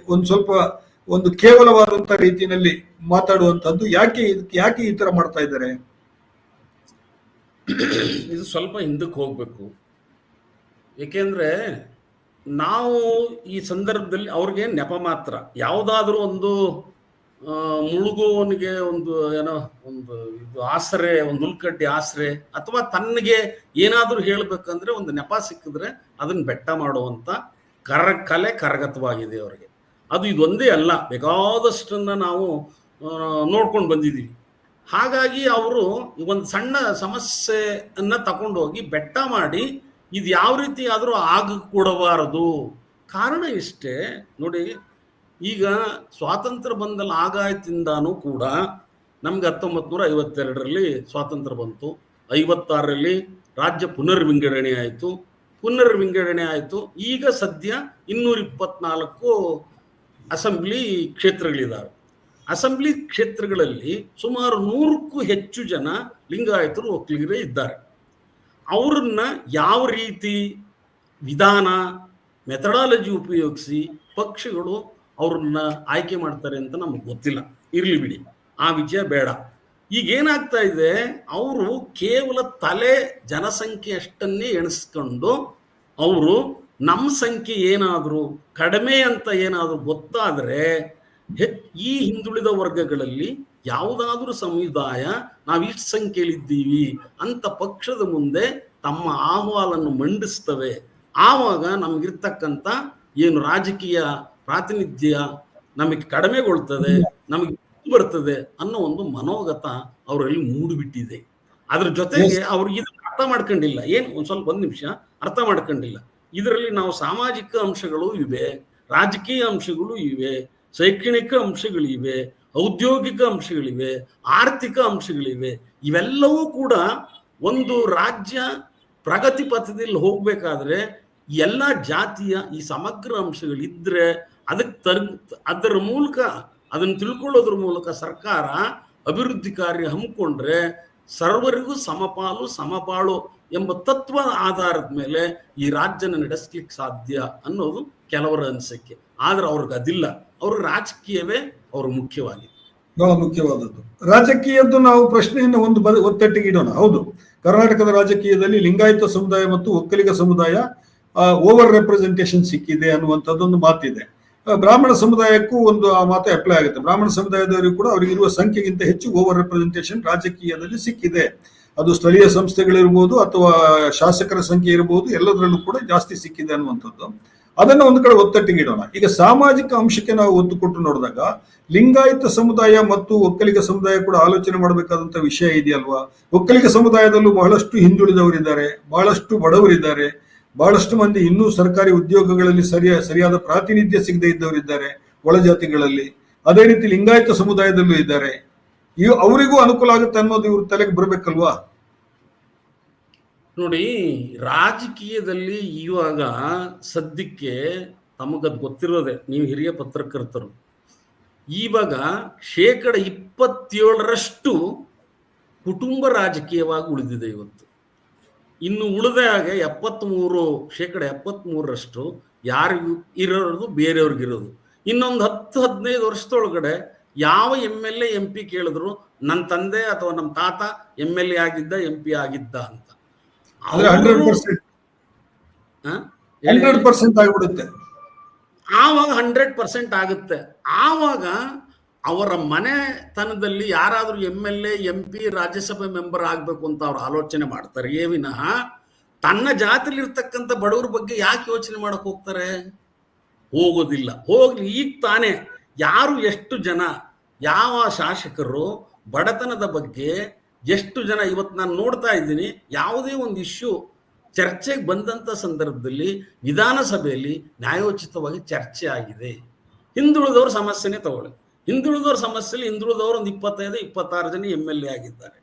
ಒಂದು ಕೇವಲವಾದಂತಹ ರೀತಿಯಲ್ಲಿ ಮಾತಾಡುವಂತಹದ್ದು ಯಾಕೆ ಈ ತರ ಮಾಡ್ತಾ ಇದ್ದಾರೆ? ಇದು ಸ್ವಲ್ಪ ಹಿಂದಕ್ಕೆ ಹೋಗ್ಬೇಕು. ಏಕೆಂದ್ರೆ ನಾವು ಈ ಸಂದರ್ಭದಲ್ಲಿ ಅವ್ರಿಗೆ ನೆಪ ಮಾತ್ರ, ಯಾವುದಾದ್ರೂ ಒಂದು ಮುಳುಗುವವನಿಗೆ ಒಂದು ಇದು ಆಸರೆ, ಒಂದು ಉಲ್ಕಡ್ಡಿ ಆಸರೆ, ಅಥವಾ ತನ್ನಿಗೆ ಏನಾದ್ರೂ ಹೇಳ್ಬೇಕಂದ್ರೆ ಒಂದು ನೆಪ ಸಿಕ್ಕಿದ್ರೆ ಅದನ್ನ ಬೆಟ್ಟ ಮಾಡುವಂತ ಕಲೆ ಕರಗತವಾಗಿದೆ ಅವರಿಗೆ. ಅದು ಇದೊಂದೇ ಅಲ್ಲ, ಬೇಕಾದಷ್ಟನ್ನ ನಾವು ನೋಡ್ಕೊಂಡು ಬಂದಿದ್ದೀವಿ. ಹಾಗಾಗಿ ಅವರು ಒಂದು ಸಣ್ಣ ಸಮಸ್ಯೆಯನ್ನ ತಗೊಂಡೋಗಿ ಬೆಟ್ಟ ಮಾಡಿ ಇದು ಯಾವ ರೀತಿ ಆದರೂ ಆಗಕೂಡಬಾರದು. ಕಾರಣ ಇಷ್ಟೇ ನೋಡಿ, ಈಗ ಸ್ವಾತಂತ್ರ್ಯ ಬಂದಲ್ಲಿ ಆಗಾಯತಿಂದಾನೂ ಕೂಡ ನಮ್ಗೆ 1952ರಲ್ಲಿ ಸ್ವಾತಂತ್ರ್ಯ ಬಂತು, 56ರಲ್ಲಿ ರಾಜ್ಯ ಪುನರ್ವಿಂಗಡಣೆ ಆಯಿತು. ಈಗ ಸದ್ಯ 224 ಅಸೆಂಬ್ಲಿ ಕ್ಷೇತ್ರಗಳಿದ್ದಾವೆ. ಅಸೆಂಬ್ಲಿ ಕ್ಷೇತ್ರಗಳಲ್ಲಿ ಸುಮಾರು 100ಕ್ಕೂ ಹೆಚ್ಚು ಜನ ಲಿಂಗಾಯತರು, ಒಕ್ಕಲಿಗರೇ ಇದ್ದಾರೆ. ಅವ್ರನ್ನ ಯಾವ ರೀತಿ ವಿಧಾನ, ಮೆಥಡಾಲಜಿ ಉಪಯೋಗಿಸಿ ಪಕ್ಷಗಳು ಅವ್ರನ್ನ ಆಯ್ಕೆ ಮಾಡ್ತಾರೆ ಅಂತ ನಮಗೆ ಗೊತ್ತಿಲ್ಲ, ಇರ್ಲಿ ಬಿಡಿ, ಆ ವಿಷಯ ಬೇಡ. ಈಗ ಏನಾಗ್ತಾ ಇದೆ, ಅವರು ಕೇವಲ ತಲೆ ಜನಸಂಖ್ಯೆ ಅಷ್ಟನ್ನೇ ಎಣಿಸ್ಕೊಂಡು ಅವರು ನಮ್ಮ ಸಂಖ್ಯೆ ಏನಾದರೂ ಕಡಿಮೆ ಅಂತ ಏನಾದರೂ ಗೊತ್ತಾದರೆ, ಈ ಹಿಂದುಳಿದ ವರ್ಗಗಳಲ್ಲಿ ಯಾವುದಾದ್ರೂ ಸಮುದಾಯ ನಾವು ಇಷ್ಟು ಸಂಖ್ಯೆಯಲ್ಲಿದ್ದೀವಿ ಅಂತ ಪಕ್ಷದ ಮುಂದೆ ತಮ್ಮ ಅಹವಾಲನ್ನು ಮಂಡಿಸ್ತವೆ. ಆವಾಗ ನಮಗಿರ್ತಕ್ಕಂಥ ಏನು ರಾಜಕೀಯ ಪ್ರಾತಿನಿಧ್ಯ ನಮಗೆ ಕಡಿಮೆಗೊಳ್ತದೆ, ನಮಗೆ ಬರ್ತದೆ ಅನ್ನೋ ಒಂದು ಮನೋಗತ ಅವರಲ್ಲಿ ಮೂಡಿಬಿಟ್ಟಿದೆ. ಅದ್ರ ಜೊತೆಗೆ ಅವ್ರು ಇದನ್ನು ಅರ್ಥ ಮಾಡ್ಕೊಂಡಿಲ್ಲ. ಒಂದು ನಿಮಿಷ ಅರ್ಥ ಮಾಡ್ಕೊಂಡಿಲ್ಲ. ಇದರಲ್ಲಿ ನಾವು ಸಾಮಾಜಿಕ ಅಂಶಗಳು ಇವೆ, ರಾಜಕೀಯ ಅಂಶಗಳು ಇವೆ, ಶೈಕ್ಷಣಿಕ ಅಂಶಗಳಿವೆ, ಔದ್ಯೋಗಿಕ ಅಂಶಗಳಿವೆ, ಆರ್ಥಿಕ ಅಂಶಗಳಿವೆ. ಇವೆಲ್ಲವೂ ಕೂಡ ಒಂದು ರಾಜ್ಯ ಪ್ರಗತಿ ಪಥದಲ್ಲಿ ಹೋಗ್ಬೇಕಾದ್ರೆ ಎಲ್ಲ ಜಾತಿಯ ಈ ಸಮಗ್ರ ಅಂಶಗಳಿದ್ರೆ ಅದರ ಮೂಲಕ ಅದನ್ನು ತಿಳ್ಕೊಳ್ಳೋದ್ರ ಮೂಲಕ ಸರ್ಕಾರ ಅಭಿವೃದ್ಧಿ ಕಾರ್ಯ ಹಮ್ಮಿಕೊಂಡ್ರೆ ಸರ್ವರಿಗೂ ಸಮಪಾಲು ಸಮಬಾಳು ಎಂಬ ತತ್ವದ ಆಧಾರದ ಮೇಲೆ ಈ ರಾಜ್ಯನ ನಡೆಸ್ಲಿಕ್ಕೆ ಸಾಧ್ಯ ಅನ್ನೋದು ಕೆಲವರ ಅನಿಸಿಕೆ. ಆದ್ರೆ ಅವ್ರಿಗೆ ಅದಿಲ್ಲ. ಅವ್ರ ರಾಜಕೀಯವೇ ಅವ್ರ ಮುಖ್ಯವಾಗಿದೆ. ಬಹಳ ಮುಖ್ಯವಾದದ್ದು. ರಾಜಕೀಯದ್ದು ನಾವು ಪ್ರಶ್ನೆಯನ್ನು ಒಂದು ಒತ್ತಟ್ಟಿಗೆ ಇಡೋಣ. ಹೌದು, ಕರ್ನಾಟಕದ ರಾಜಕೀಯದಲ್ಲಿ ಲಿಂಗಾಯತ ಸಮುದಾಯ ಮತ್ತು ಒಕ್ಕಲಿಗ ಸಮುದಾಯ ಓವರ್ ರೆಪ್ರೆಸೆಂಟೇಷನ್ ಸಿಕ್ಕಿದೆ ಅನ್ನುವಂಥದ್ದೊಂದು ಮಾತಿದೆ. ಬ್ರಾಹ್ಮಣ ಸಮುದಾಯಕ್ಕೂ ಒಂದು ಆ ಮಾತು ಅಪ್ಲೈ ಆಗುತ್ತೆ. ಬ್ರಾಹ್ಮಣ ಸಮುದಾಯದವರಿಗೂ ಕೂಡ ಅವರಿಗಿರುವ ಸಂಖ್ಯೆಗಿಂತ ಹೆಚ್ಚು ಓವರ್ ರೆಪ್ರೆಸೆಂಟೇಷನ್ ರಾಜಕೀಯದಲ್ಲಿ ಸಿಕ್ಕಿದೆ. ಅದು ಸ್ಥಳೀಯ ಸಂಸ್ಥೆಗಳಿರ್ಬೋದು ಅಥವಾ ಶಾಸಕರ ಸಂಖ್ಯೆ ಇರಬಹುದು, ಎಲ್ಲದರಲ್ಲೂ ಕೂಡ ಜಾಸ್ತಿ ಸಿಕ್ಕಿದೆ ಅನ್ನುವಂಥದ್ದು. ಅದನ್ನು ಒಂದು ಕಡೆ ಒತ್ತಟ್ಟಿಗೆ ಇಡೋಣ. ಈಗ ಸಾಮಾಜಿಕ ಅಂಶಕ್ಕೆ ನಾವು ಒತ್ತು ಕೊಟ್ಟು ನೋಡಿದಾಗ ಲಿಂಗಾಯತ ಸಮುದಾಯ ಮತ್ತು ಒಕ್ಕಲಿಗ ಸಮುದಾಯ ಕೂಡ ಆಲೋಚನೆ ಮಾಡಬೇಕಾದಂತ ವಿಷಯ ಇದೆಯಲ್ವಾ. ಒಕ್ಕಲಿಗ ಸಮುದಾಯದಲ್ಲೂ ಬಹಳಷ್ಟು ಹಿಂದುಳಿದವರಿದ್ದಾರೆ, ಬಹಳಷ್ಟು ಬಡವರಿದ್ದಾರೆ, ಬಹಳಷ್ಟು ಮಂದಿ ಇನ್ನೂ ಸರ್ಕಾರಿ ಉದ್ಯೋಗಗಳಲ್ಲಿ ಸರಿಯಾದ ಪ್ರಾತಿನಿಧ್ಯ ಸಿಗದೆ ಇದ್ದವರಿದ್ದಾರೆ ಒಳಜಾತಿಗಳಲ್ಲಿ. ಅದೇ ರೀತಿ ಲಿಂಗಾಯತ ಸಮುದಾಯದಲ್ಲೂ ಇದ್ದಾರೆ. ಅವರಿಗೂ ಅನುಕೂಲ ಆಗುತ್ತೆ ಅನ್ನೋದು ಇವ್ರ ತಲೆಗೆ ಬರಬೇಕಲ್ವಾ. ನೋಡಿ, ರಾಜಕೀಯದಲ್ಲಿ ಇವಾಗ ಸದ್ಯಕ್ಕೆ ತಮಗದ್ ಗೊತ್ತಿರೋದೆ, ನೀವು ಹಿರಿಯ ಪತ್ರಕರ್ತರು, ಇವಾಗ 27% ಕುಟುಂಬ ರಾಜಕೀಯವಾಗಿ ಉಳಿದಿದೆ ಇವತ್ತು. ಇನ್ನು ಉಳಿದ ಹಾಗೆ 73% ಯಾರಿಗೂ ಇರೋದು ಬೇರೆಯವ್ರಿಗಿರೋದು. ಇನ್ನೊಂದು 10-15 ವರ್ಷದೊಳಗಡೆ ಯಾವ MLA MP ಕೇಳಿದ್ರು ನನ್ನ ತಂದೆ ಅಥವಾ ನಮ್ಮ ತಾತ MLA ಆಗಿದ್ದ MP ಆಗಿದ್ದ ಅಂತ 100% ಆಗಿಬಿಡುತ್ತೆ. ಆವಾಗ 100% ಆಗುತ್ತೆ. ಆವಾಗ ಅವರ ಮನೆತನದಲ್ಲಿ ಯಾರಾದ್ರೂ MLA MP ರಾಜ್ಯಸಭೆ ಮೆಂಬರ್ ಆಗ್ಬೇಕು ಅಂತ ಅವ್ರು ಆಲೋಚನೆ ಮಾಡ್ತಾರೆ. ವಿನಃ ತನ್ನ ಜಾತಿಲಿ ಇರ್ತಕ್ಕಂಥ ಬಡವರ ಬಗ್ಗೆ ಯಾಕೆ ಯೋಚನೆ ಮಾಡಕ್ ಹೋಗ್ತಾರೆ? ಹೋಗೋದಿಲ್ಲ. ಹೋಗ್ಲಿ, ಈಗ ತಾನೇ ಯಾರು ಎಷ್ಟು ಜನ ಯಾವ ಶಾಸಕರು ಬಡತನದ ಬಗ್ಗೆ ಎಷ್ಟು ಜನ ಇವತ್ತು ನಾನು ನೋಡ್ತಾ ಇದ್ದೀನಿ. ಯಾವುದೇ ಒಂದು ಇಶ್ಯೂ ಚರ್ಚೆಗೆ ಬಂದಂತ ಸಂದರ್ಭದಲ್ಲಿ ವಿಧಾನಸಭೆಯಲ್ಲಿ ನ್ಯಾಯೋಚಿತವಾಗಿ ಚರ್ಚೆ ಆಗಿದೆ. ಹಿಂದುಳಿದವ್ರ ಸಮಸ್ಯೆನೇ ತಗೊಳ್ಳಿ. ಹಿಂದುಳಿದವ್ರ ಸಮಸ್ಯೆಯಲ್ಲಿ ಹಿಂದುಳಿದವರು ಒಂದು 25-26 ಜನ MLA ಆಗಿದ್ದಾರೆ.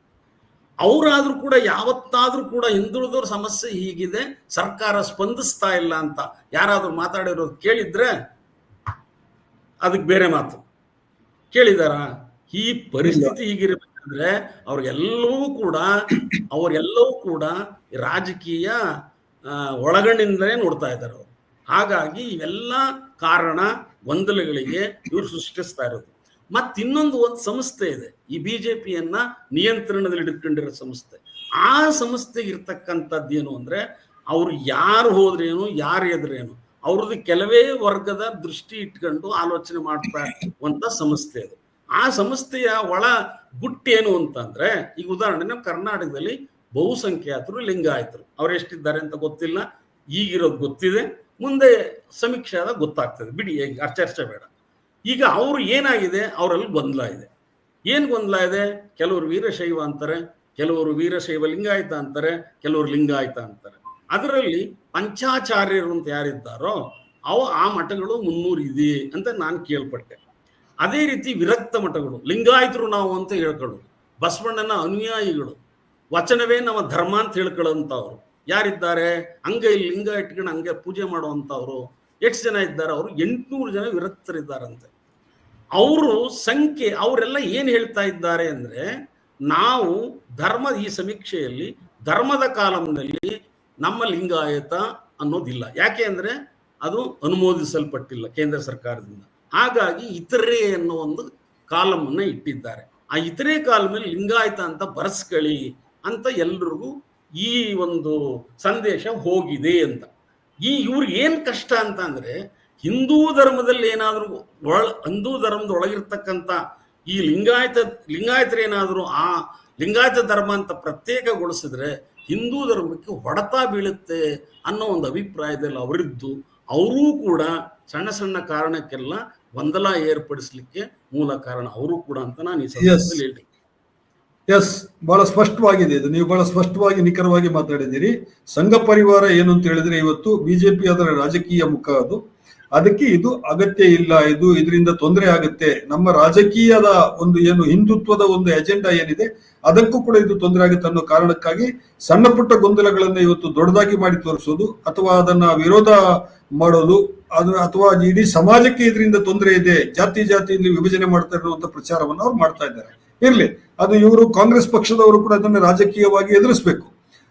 ಅವರಾದ್ರೂ ಕೂಡ ಯಾವತ್ತಾದ್ರೂ ಕೂಡ ಹಿಂದುಳಿದವ್ರ ಸಮಸ್ಯೆ ಹೀಗಿದೆ, ಸರ್ಕಾರ ಸ್ಪಂದಿಸ್ತಾ ಇಲ್ಲ ಅಂತ ಯಾರಾದ್ರೂ ಮಾತಾಡಿರೋದು ಕೇಳಿದ್ರೆ ಅದಕ್ಕೆ ಬೇರೆ ಮಾತು. ಕೇಳಿದಾರ? ಈ ಪರಿಸ್ಥಿತಿ ಹೀಗಿರ್ಬೇಕಂದ್ರೆ ಅವರೆಲ್ಲವೂ ಕೂಡ ರಾಜಕೀಯ ಒಳಗಣ್ಣಿಂದಲೇ ನೋಡ್ತಾ ಇದ್ದಾರೆ ಅವರು. ಹಾಗಾಗಿ ಇವೆಲ್ಲ ಕಾರಣ ಗೊಂದಲಗಳಿಗೆ ಇವರು ಸೃಷ್ಟಿಸ್ತಾ ಇರೋದು. ಮತ್ತಿನ್ನೊಂದು ಸಂಸ್ಥೆ ಇದೆ, ಈ BJPಯನ್ನ ನಿಯಂತ್ರಣದಲ್ಲಿ ಇಟ್ಕೊಂಡಿರೋ ಸಂಸ್ಥೆ. ಆ ಸಂಸ್ಥೆಗೆ ಇರ್ತಕ್ಕಂಥದ್ದು ಏನು ಅಂದ್ರೆ, ಅವ್ರು ಯಾರು ಹೋದ್ರೇನು ಯಾರು ಎದ್ರೇನು ಅವ್ರದ್ದು ಕೆಲವೇ ವರ್ಗದ ದೃಷ್ಟಿ ಇಟ್ಕೊಂಡು ಆಲೋಚನೆ ಮಾಡ್ತಾ ಇರುವಂತ ಸಂಸ್ಥೆ ಅದು. ಆ ಸಂಸ್ಥೆಯ ಒಳ ಗುಟ್ಟೇನು ಅಂತಂದ್ರೆ, ಈಗ ಉದಾಹರಣೆ ನಮ್ಮ ಕರ್ನಾಟಕದಲ್ಲಿ ಬಹುಸಂಖ್ಯಾತರು ಲಿಂಗಾಯತರು ಅವ್ರು ಎಷ್ಟಿದ್ದಾರೆ ಅಂತ ಗೊತ್ತಿಲ್ಲ, ಈಗಿರೋದು ಗೊತ್ತಿದೆ, ಮುಂದೆ ಸಮೀಕ್ಷೆ ಆದಾಗ ಗೊತ್ತಾಗ್ತದೆ. ಬಿಡಿ, ಚರ್ಚೆ ಬೇಡ. ಈಗ ಅವರು ಏನಾಗಿದೆ, ಅವರಲ್ಲಿ ಗೊಂದಲ ಇದೆ. ಏನ್ ಗೊಂದಲ ಇದೆ? ಕೆಲವರು ವೀರಶೈವ ಅಂತಾರೆ, ಕೆಲವರು ವೀರಶೈವ ಲಿಂಗಾಯತ ಅಂತಾರೆ, ಕೆಲವರು ಲಿಂಗಾಯತ ಅಂತಾರೆ. ಅದರಲ್ಲಿ ಪಂಚಾಚಾರ್ಯರು ಅಂತ ಯಾರಿದ್ದಾರೋ ಆ ಮಠಗಳು 300 ಇದೆ ಅಂತ ನಾನು ಕೇಳ್ಪಟ್ಟೆ. ಅದೇ ರೀತಿ ವಿರಕ್ತ ಮಠಗಳು, ಲಿಂಗಾಯತರು ನಾವು ಅಂತ ಹೇಳ್ಕೊಳ್ಳೋದು, ಬಸವಣ್ಣನ ಅನುಯಾಯಿಗಳು, ವಚನವೇ ನಮ್ಮ ಧರ್ಮ ಅಂತ ಹೇಳ್ಕೊಳ್ಳೋಂಥವ್ರು ಯಾರಿದ್ದಾರೆ, ಹಂಗೆ ಲಿಂಗ ಇಟ್ಕೊಂಡು ಹಂಗೆ ಪೂಜೆ ಮಾಡುವಂಥವ್ರು ಎಷ್ಟು ಜನ ಇದ್ದಾರೆ? ಅವರು 800 ಜನ ವಿರಕ್ತರಿದ್ದಾರಂತೆ. ಅವರು ಸಂಖ್ಯೆ, ಅವರೆಲ್ಲ ಏನು ಹೇಳ್ತಾ ಇದ್ದಾರೆ ಅಂದ್ರೆ, ನಾವು ಈ ಸಮೀಕ್ಷೆಯಲ್ಲಿ ಧರ್ಮದ ಕಾಲಂನಲ್ಲಿ ನಮ್ಮ ಲಿಂಗಾಯತ ಅನ್ನೋದಿಲ್ಲ. ಯಾಕೆ ಅಂದ್ರೆ ಅದು ಅನುಮೋದಿಸಲ್ಪಟ್ಟಿಲ್ಲ ಕೇಂದ್ರ ಸರ್ಕಾರದಿಂದ. ಹಾಗಾಗಿ ಇತರೆ ಅನ್ನೋ ಒಂದು ಕಾಲಮನ್ನ ಇಟ್ಟಿದ್ದಾರೆ. ಆ ಇತರೆ ಕಾಲಮಲ್ಲಿ ಲಿಂಗಾಯತ ಅಂತ ಬರೆಸ್ಕೊಳ್ಳಿ ಅಂತ ಎಲ್ರಿಗೂ ಈ ಒಂದು ಸಂದೇಶ ಹೋಗಿದೆ ಅಂತ. ಇವ್ರಿಗೆ ಏನ್ ಕಷ್ಟ ಅಂತ ಅಂದ್ರೆ, ಹಿಂದೂ ಧರ್ಮದಲ್ಲಿ ಏನಾದ್ರೂ ಹಿಂದೂ ಧರ್ಮದ ಒಳಗಿರ್ತಕ್ಕಂಥ ಈ ಲಿಂಗಾಯತರೇನಾದ್ರೂ ಆ ಲಿಂಗಾಯತ ಧರ್ಮ ಅಂತ ಪ್ರತ್ಯೇಕಗೊಳಿಸಿದ್ರೆ ಹಿಂದೂ ಧರ್ಮಕ್ಕೆ ಹೊಡೆತ ಬೀಳುತ್ತೆ ಅನ್ನೋ ಒಂದು ಅಭಿಪ್ರಾಯದಲ್ಲಿ ಅವರಿದ್ದು, ಅವರೂ ಕೂಡ ಸಣ್ಣ ಸಣ್ಣ ಕಾರಣಕ್ಕೆಲ್ಲ ಗೊಂದಲ ಏರ್ಪಡಿಸ್ಲಿಕ್ಕೆ ಮೂಲ ಕಾರಣ ಅವರು ಕೂಡ ಅಂತ ನಾನು ಈ ಸಂದರ್ಭದಲ್ಲಿ ಹೇಳ್ತೀನಿ. ಎಸ್, ಬಹಳ ಸ್ಪಷ್ಟವಾಗಿದೆ ಇದು. ನೀವು ಬಹಳ ಸ್ಪಷ್ಟವಾಗಿ ನಿಖರವಾಗಿ ಮಾತಾಡಿದ್ದೀರಿ. ಸಂಘ ಪರಿವಾರ ಏನು ಅಂತ ಹೇಳಿದ್ರೆ, ಇವತ್ತು BJP ಅದರ ರಾಜಕೀಯ ಮುಖ ಅದು. ಅದಕ್ಕೆ ಇದು ಅಗತ್ಯ ಇಲ್ಲ, ಇದರಿಂದ ತೊಂದರೆ ಆಗುತ್ತೆ, ನಮ್ಮ ರಾಜಕೀಯದ ಒಂದು ಏನು ಹಿಂದುತ್ವದ ಒಂದು ಎಜೆಂಡಾ ಏನಿದೆ ಅದಕ್ಕೂ ಕೂಡ ಇದು ತೊಂದರೆ ಆಗುತ್ತೆ ಅನ್ನೋ ಕಾರಣಕ್ಕಾಗಿ ಸಣ್ಣ ಪುಟ್ಟ ಗೊಂದಲಗಳನ್ನ ಇವತ್ತು ದೊಡ್ಡದಾಗಿ ಮಾಡಿ ತೋರಿಸೋದು ಅಥವಾ ಅದನ್ನ ವಿರೋಧ ಮಾಡೋದು, ಅಥವಾ ಇಡೀ ಸಮಾಜಕ್ಕೆ ಇದರಿಂದ ತೊಂದರೆ ಇದೆ, ಜಾತಿಯಲ್ಲಿ ವಿಭಜನೆ ಮಾಡ್ತಾ ಇರುವಂತ ಪ್ರಚಾರವನ್ನು ಅವ್ರು ಮಾಡ್ತಾ ಇದ್ದಾರೆ. ಇರ್ಲಿ, ಅದು ಇವರು ಕಾಂಗ್ರೆಸ್ ಪಕ್ಷದವರು ಕೂಡ ಅದನ್ನು ರಾಜಕೀಯವಾಗಿ ಎದುರಿಸಬೇಕು.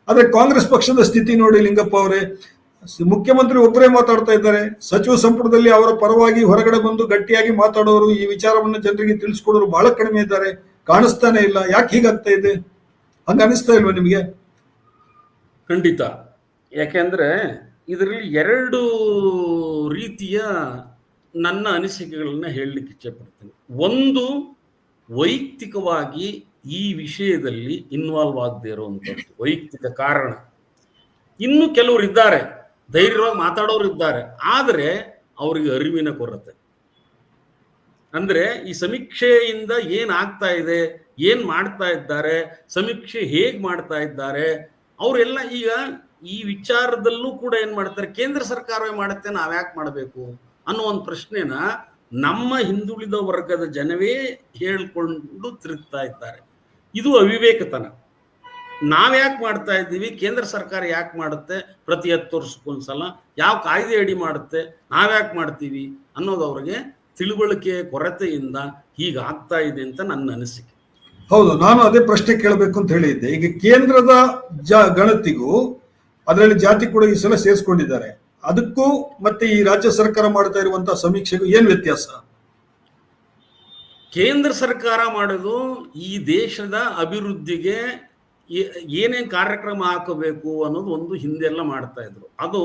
ಆದ್ರೆ ಕಾಂಗ್ರೆಸ್ ಪಕ್ಷದ ಸ್ಥಿತಿ ನೋಡಿ ಲಿಂಗಪ್ಪ ಅವರೇ, ಮುಖ್ಯಮಂತ್ರಿ ಒಬ್ಬರೇ ಮಾತಾಡ್ತಾ ಇದ್ದಾರೆ. ಸಚಿವ ಸಂಪುಟದಲ್ಲಿ ಅವರ ಪರವಾಗಿ ಹೊರಗಡೆ ಬಂದು ಗಟ್ಟಿಯಾಗಿ ಮಾತಾಡೋರು, ಈ ವಿಚಾರವನ್ನು ಜನರಿಗೆ ತಿಳಿಸ್ಕೊಡೋರು ಬಹಳ ಕಡಿಮೆ ಇದ್ದಾರೆ, ಕಾಣಿಸ್ತಾನೆ ಇಲ್ಲ. ಯಾಕೆ ಹೀಗಾಗ್ತಾ ಇದೆ? ಹಂಗ ಅನಿಸ್ತಾ ಇಲ್ವಾ ನಿಮಗೆ? ಖಂಡಿತ. ಯಾಕೆಂದ್ರೆ ಇದರಲ್ಲಿ ಎರಡು ರೀತಿಯ ನನ್ನ ಅನಿಸಿಕೆಗಳನ್ನ ಹೇಳಲಿಕ್ಕೆ ಇಚ್ಛೆ ಪಡ್ತೀನಿ. ಒಂದು, ವೈಯಕ್ತಿಕವಾಗಿ ಈ ವಿಷಯದಲ್ಲಿ ಇನ್ವಾಲ್ವ್ ಆಗದೆ ಇರುವಂಥದ್ದು ವೈಯಕ್ತಿಕ ಕಾರಣ. ಇನ್ನು ಕೆಲವರು ಇದ್ದಾರೆ, ಧೈರ್ಯವಾಗಿ ಮಾತಾಡೋರು ಇದ್ದಾರೆ, ಆದರೆ ಅವರಿಗೆ ಅರಿವಿನ ಕೊರತೆ. ಅಂದ್ರೆ ಈ ಸಮೀಕ್ಷೆಯಿಂದ ಏನ್ ಆಗ್ತಾ ಇದೆ, ಏನ್ ಮಾಡ್ತಾ ಇದ್ದಾರೆ, ಸಮೀಕ್ಷೆ ಹೇಗ್ ಮಾಡ್ತಾ ಇದ್ದಾರೆ, ಅವರೆಲ್ಲ ಈಗ ಈ ವಿಚಾರದಲ್ಲೂ ಕೂಡ ಏನ್ ಮಾಡ್ತಾರೆ, ಕೇಂದ್ರ ಸರ್ಕಾರವೇ ಮಾಡುತ್ತೆ, ನಾವ್ಯಾಕೆ ಮಾಡಬೇಕು ಅನ್ನೋ ಒಂದು ಪ್ರಶ್ನೆನ ನಮ್ಮ ಹಿಂದುಳಿದ ವರ್ಗದ ಜನವೇ ಹೇಳ್ಕೊಂಡು ತಿರುಗ್ತಾ ಇದ್ದಾರೆ. ಇದು ಅವಿವೇಕತನ. ನಾವ್ಯಾಕೆ ಮಾಡ್ತಾ ಇದ್ದೀವಿ, ಕೇಂದ್ರ ಸರ್ಕಾರ ಯಾಕೆ ಮಾಡುತ್ತೆ, ಪ್ರತಿ 10 ವರ್ಷಕ್ಕೊಂದ್ಸಲ ಯಾವ ಕಾಯ್ದೆ ಅಡಿ ಮಾಡುತ್ತೆ, ನಾವ್ಯಾಕೆ ಮಾಡ್ತೀವಿ ಅನ್ನೋದು ಅವ್ರಿಗೆ ತಿಳುವಳಿಕೆ ಕೊರತೆಯಿಂದ ಹೀಗಾಗ್ತಾ ಇದೆ ಅಂತ ನನ್ನ ಅನಿಸಿಕೆ. ಹೌದು, ನಾನು ಅದೇ ಪ್ರಶ್ನೆ ಕೇಳಬೇಕು ಅಂತ ಹೇಳಿದ್ದೆ. ಈಗ ಕೇಂದ್ರದ ಗಣತಿಗೂ ಅದರಲ್ಲಿ ಜಾತಿ ಕೂಡ ಈ ಸಲ ಸೇರಿಸ್ಕೊಂಡಿದ್ದಾರೆ. ಅದಕ್ಕೂ ಮತ್ತೆ ಈ ರಾಜ್ಯ ಸರ್ಕಾರ ಮಾಡ್ತಾ ಇರುವಂತಹ ಸಮೀಕ್ಷೆಗೂ ಏನ್ ವ್ಯತ್ಯಾಸ? ಕೇಂದ್ರ ಸರ್ಕಾರ ಮಾಡೋದು ಈ ದೇಶದ ಅಭಿವೃದ್ಧಿಗೆ ಏನೇನ್ ಕಾರ್ಯಕ್ರಮ ಹಾಕಬೇಕು ಅನ್ನೋದು ಒಂದು ಹಿಂದೆಲ್ಲ ಮಾಡ್ತಾ ಇದ್ರು. ಅದು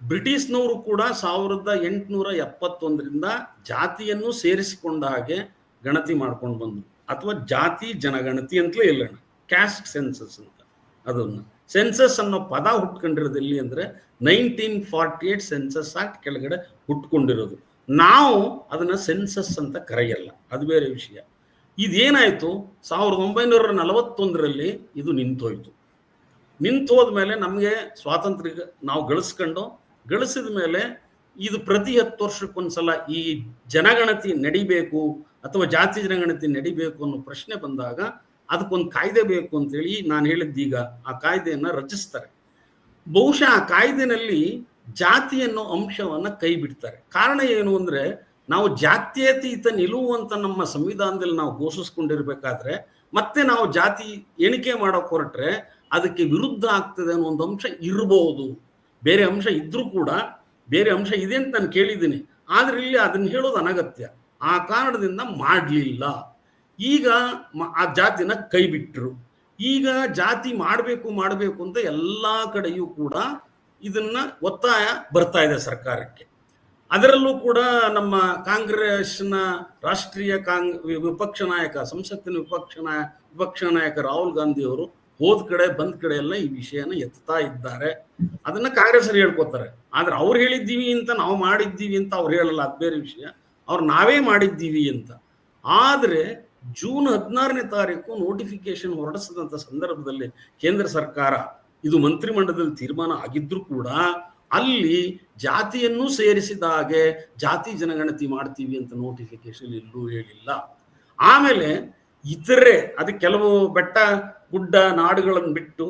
ಬ್ರಿಟಿಷ್ನವರು ಕೂಡ 1871ರಿಂದ ಜಾತಿಯನ್ನು ಸೇರಿಸಿಕೊಂಡ ಹಾಗೆ ಗಣತಿ ಮಾಡ್ಕೊಂಡು ಬಂದ್ರು, ಅಥವಾ ಜಾತಿ ಜನಗಣತಿ ಅಂತಲೇ ಹೇಳೋಣ, ಕ್ಯಾಸ್ಟ್ ಸೆನ್ಸಸ್ ಅಂತ. ಅದನ್ನು ಸೆನ್ಸಸ್ ಅನ್ನೋ ಪದ ಹುಟ್ಕೊಂಡಿರೋದು ಎಲ್ಲಿ ಅಂದ್ರೆ 1948 ಸೆನ್ಸಸ್ ಆಕ್ಟ್ ಕೆಳಗಡೆ ಹುಟ್ಕೊಂಡಿರೋದು. ನಾವು ಅದನ್ನ ಸೆನ್ಸಸ್ ಅಂತ ಕರೆಯಲ್ಲ, ಅದು ಬೇರೆ ವಿಷಯ. ಇದೇನಾಯ್ತು, 1941ರಲ್ಲಿ ಇದು ನಿಂತೋಯ್ತು. ನಿಂತೋದ್ಮೇಲೆ ನಮಗೆ ಸ್ವಾತಂತ್ರ್ಯ ನಾವು ಗಳಿಸಿದ ಮೇಲೆ ಇದು ಪ್ರತಿ 10 ವರ್ಷಕ್ಕೊಂದ್ಸಲ ಈ ಜನಗಣತಿ ನಡಿಬೇಕು ಅಥವಾ ಜಾತಿ ಜನಗಣತಿ ನಡಿಬೇಕು ಅನ್ನೋ ಪ್ರಶ್ನೆ ಬಂದಾಗ ಅದಕ್ಕೊಂದು ಕಾಯ್ದೆ ಬೇಕು ಅಂತೇಳಿ ನಾನು ಹೇಳಿದ್ದೀಗ ಆ ಕಾಯ್ದೆಯನ್ನ ರಚಿಸ್ತಾರೆ. ಬಹುಶಃ ಆ ಕಾಯ್ದೆನಲ್ಲಿ ಜಾತಿ ಅನ್ನೋ ಅಂಶವನ್ನ ಕೈ ಬಿಡ್ತಾರೆ. ಕಾರಣ ಏನು ಅಂದ್ರೆ, ನಾವು ಜಾತ್ಯತೀತ ನಿಲುವು ಅಂತ ನಮ್ಮ ಸಂವಿಧಾನದಲ್ಲಿ ನಾವು ಘೋಷಿಸ್ಕೊಂಡಿರ್ಬೇಕಾದ್ರೆ ಮತ್ತೆ ನಾವು ಜಾತಿ ಎಣಿಕೆ ಮಾಡೋಕೆ ಹೊರಟ್ರೆ ಅದಕ್ಕೆ ವಿರುದ್ಧ ಆಗ್ತದೆ ಅನ್ನೋ ಒಂದು ಅಂಶ ಇರಬಹುದು. ಬೇರೆ ಅಂಶ ಇದ್ರೂ ಕೂಡ, ಬೇರೆ ಅಂಶ ಇದೆ ಅಂತ ನಾನು ಕೇಳಿದ್ದೀನಿ, ಆದ್ರೆ ಇಲ್ಲಿ ಅದನ್ನ ಹೇಳೋದು ಅನಗತ್ಯ. ಆ ಕಾರಣದಿಂದ ಮಾಡಲಿಲ್ಲ. ಈಗ ಆ ಜಾತಿನ ಕೈ ಬಿಟ್ಟರು. ಈಗ ಜಾತಿ ಮಾಡಬೇಕು ಅಂತ ಎಲ್ಲಾ ಕಡೆಯೂ ಕೂಡ ಇದನ್ನ ಒತ್ತಾಯ ಬರ್ತಾ ಇದೆ ಸರ್ಕಾರಕ್ಕೆ. ಅದರಲ್ಲೂ ಕೂಡ ನಮ್ಮ ಕಾಂಗ್ರೆಸ್ನ ರಾಷ್ಟ್ರೀಯ ವಿಪಕ್ಷ ನಾಯಕ, ಸಂಸತ್ತಿನ ವಿಪಕ್ಷ ನಾಯಕ ರಾಹುಲ್ ಗಾಂಧಿ ಅವರು ಹೋದ ಕಡೆ ಬಂದ ಕಡೆ ಎಲ್ಲ ಈ ವಿಷಯನ ಎತ್ತಾ ಇದ್ದಾರೆ. ಅದನ್ನ ಕಾಂಗ್ರೆಸ್ಸರು ಹೇಳ್ಕೊತಾರೆ. ಆದ್ರೆ ಅವ್ರು ಹೇಳಿದ್ದೀವಿ ಅಂತ, ನಾವು ಮಾಡಿದ್ದೀವಿ ಅಂತ ಅವ್ರು ಹೇಳಲ್ಲ, ಅದು ಬೇರೆ ವಿಷಯ. ಅವ್ರು ನಾವೇ ಮಾಡಿದ್ದೀವಿ ಅಂತ. ಆದ್ರೆ ಜೂನ್ 16ನೇ ತಾರೀಕು ನೋಟಿಫಿಕೇಶನ್ ಹೊರಡಿಸಿದಂಥ ಸಂದರ್ಭದಲ್ಲಿ ಕೇಂದ್ರ ಸರ್ಕಾರ, ಇದು ಮಂತ್ರಿಮಂಡಲದಲ್ಲಿ ತೀರ್ಮಾನ ಆಗಿದ್ರು ಕೂಡ ಅಲ್ಲಿ ಜಾತಿಯನ್ನು ಸೇರಿಸಿದ ಹಾಗೆ ಜಾತಿ ಜನಗಣತಿ ಮಾಡ್ತೀವಿ ಅಂತ ನೋಟಿಫಿಕೇಶನ್ ಎಲ್ಲೂ ಹೇಳಿಲ್ಲ. ಆಮೇಲೆ ಇತರೆ ಅದಕ್ಕೆ ಕೆಲವು ಬೆಟ್ಟ ಗುಡ್ಡ ನಾಡುಗಳನ್ನು ಬಿಟ್ಟು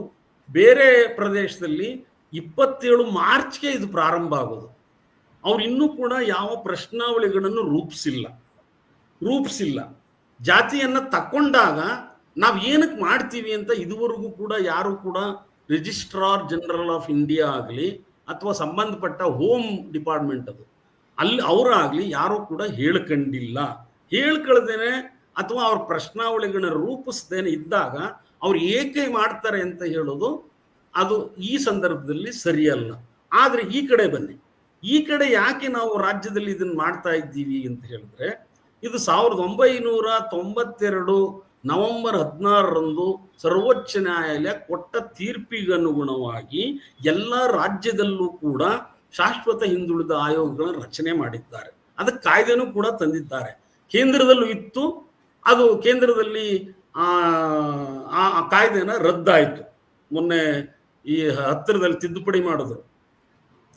ಬೇರೆ ಪ್ರದೇಶದಲ್ಲಿ 27 ಮಾರ್ಚ್ಗೆ ಇದು ಪ್ರಾರಂಭ ಆಗೋದು. ಅವ್ರು ಇನ್ನೂ ಕೂಡ ಯಾವ ಪ್ರಶ್ನಾವಳಿಗಳನ್ನು ರೂಪಿಸಿಲ್ಲ. ಜಾತಿಯನ್ನ ತಕೊಂಡಾಗ ನಾವು ಏನಕ್ಕೆ ಮಾಡ್ತೀವಿ ಅಂತ ಇದುವರೆಗೂ ಕೂಡ ಯಾರು ಕೂಡ ರಿಜಿಸ್ಟ್ರಾರ್ ಜನರಲ್ ಆಫ್ ಇಂಡಿಯಾ ಆಗಲಿ ಅಥವಾ ಸಂಬಂಧಪಟ್ಟ ಹೋಮ್ ಡಿಪಾರ್ಟ್ಮೆಂಟ್ ಅಲ್ಲಿ ಅವರಾಗ್ಲಿ ಯಾರು ಕೂಡ ಹೇಳ್ಕೊಳ್ದೇನೆ ಅಥವಾ ಅವ್ರ ಪ್ರಶ್ನಾವಳಿಗಳನ್ನ ರೂಪಿಸ್ದೇನೆ ಇದ್ದಾಗ ಅವ್ರು ಏಕೆ ಮಾಡ್ತಾರೆ ಅಂತ ಹೇಳೋದು ಅದು ಈ ಸಂದರ್ಭದಲ್ಲಿ ಸರಿಯಲ್ಲ. ಆದ್ರೆ ಈ ಕಡೆ ಬನ್ನಿ, ಈ ಕಡೆ ಯಾಕೆ ನಾವು ರಾಜ್ಯದಲ್ಲಿ ಇದನ್ನ ಮಾಡ್ತಾ ಇದ್ದೀವಿ ಅಂತ ಹೇಳಿದ್ರೆ, ಇದು 1992 ನವೆಂಬರ್ 16ರಂದು ಸರ್ವೋಚ್ಚ ನ್ಯಾಯಾಲಯ ಕೊಟ್ಟ ತೀರ್ಪಿಗನುಗುಣವಾಗಿ ಎಲ್ಲ ರಾಜ್ಯದಲ್ಲೂ ಕೂಡ ಶಾಶ್ವತ ಹಿಂದುಳಿದ ಆಯೋಗಗಳನ್ನು ರಚನೆ ಮಾಡಿದ್ದಾರೆ. ಅದಕ್ಕೆ ಕಾಯ್ದೆನೂ ಕೂಡ ತಂದಿದ್ದಾರೆ. ಕೇಂದ್ರದಲ್ಲೂ ಇತ್ತು, ಅದು ಕೇಂದ್ರದಲ್ಲಿ ಆ ಕಾಯ್ದೆನ ರದ್ದಾಯಿತು. ಮೊನ್ನೆ ಈ ಹತ್ತಿರದಲ್ಲಿ ತಿದ್ದುಪಡಿ ಮಾಡಿದ್ರು,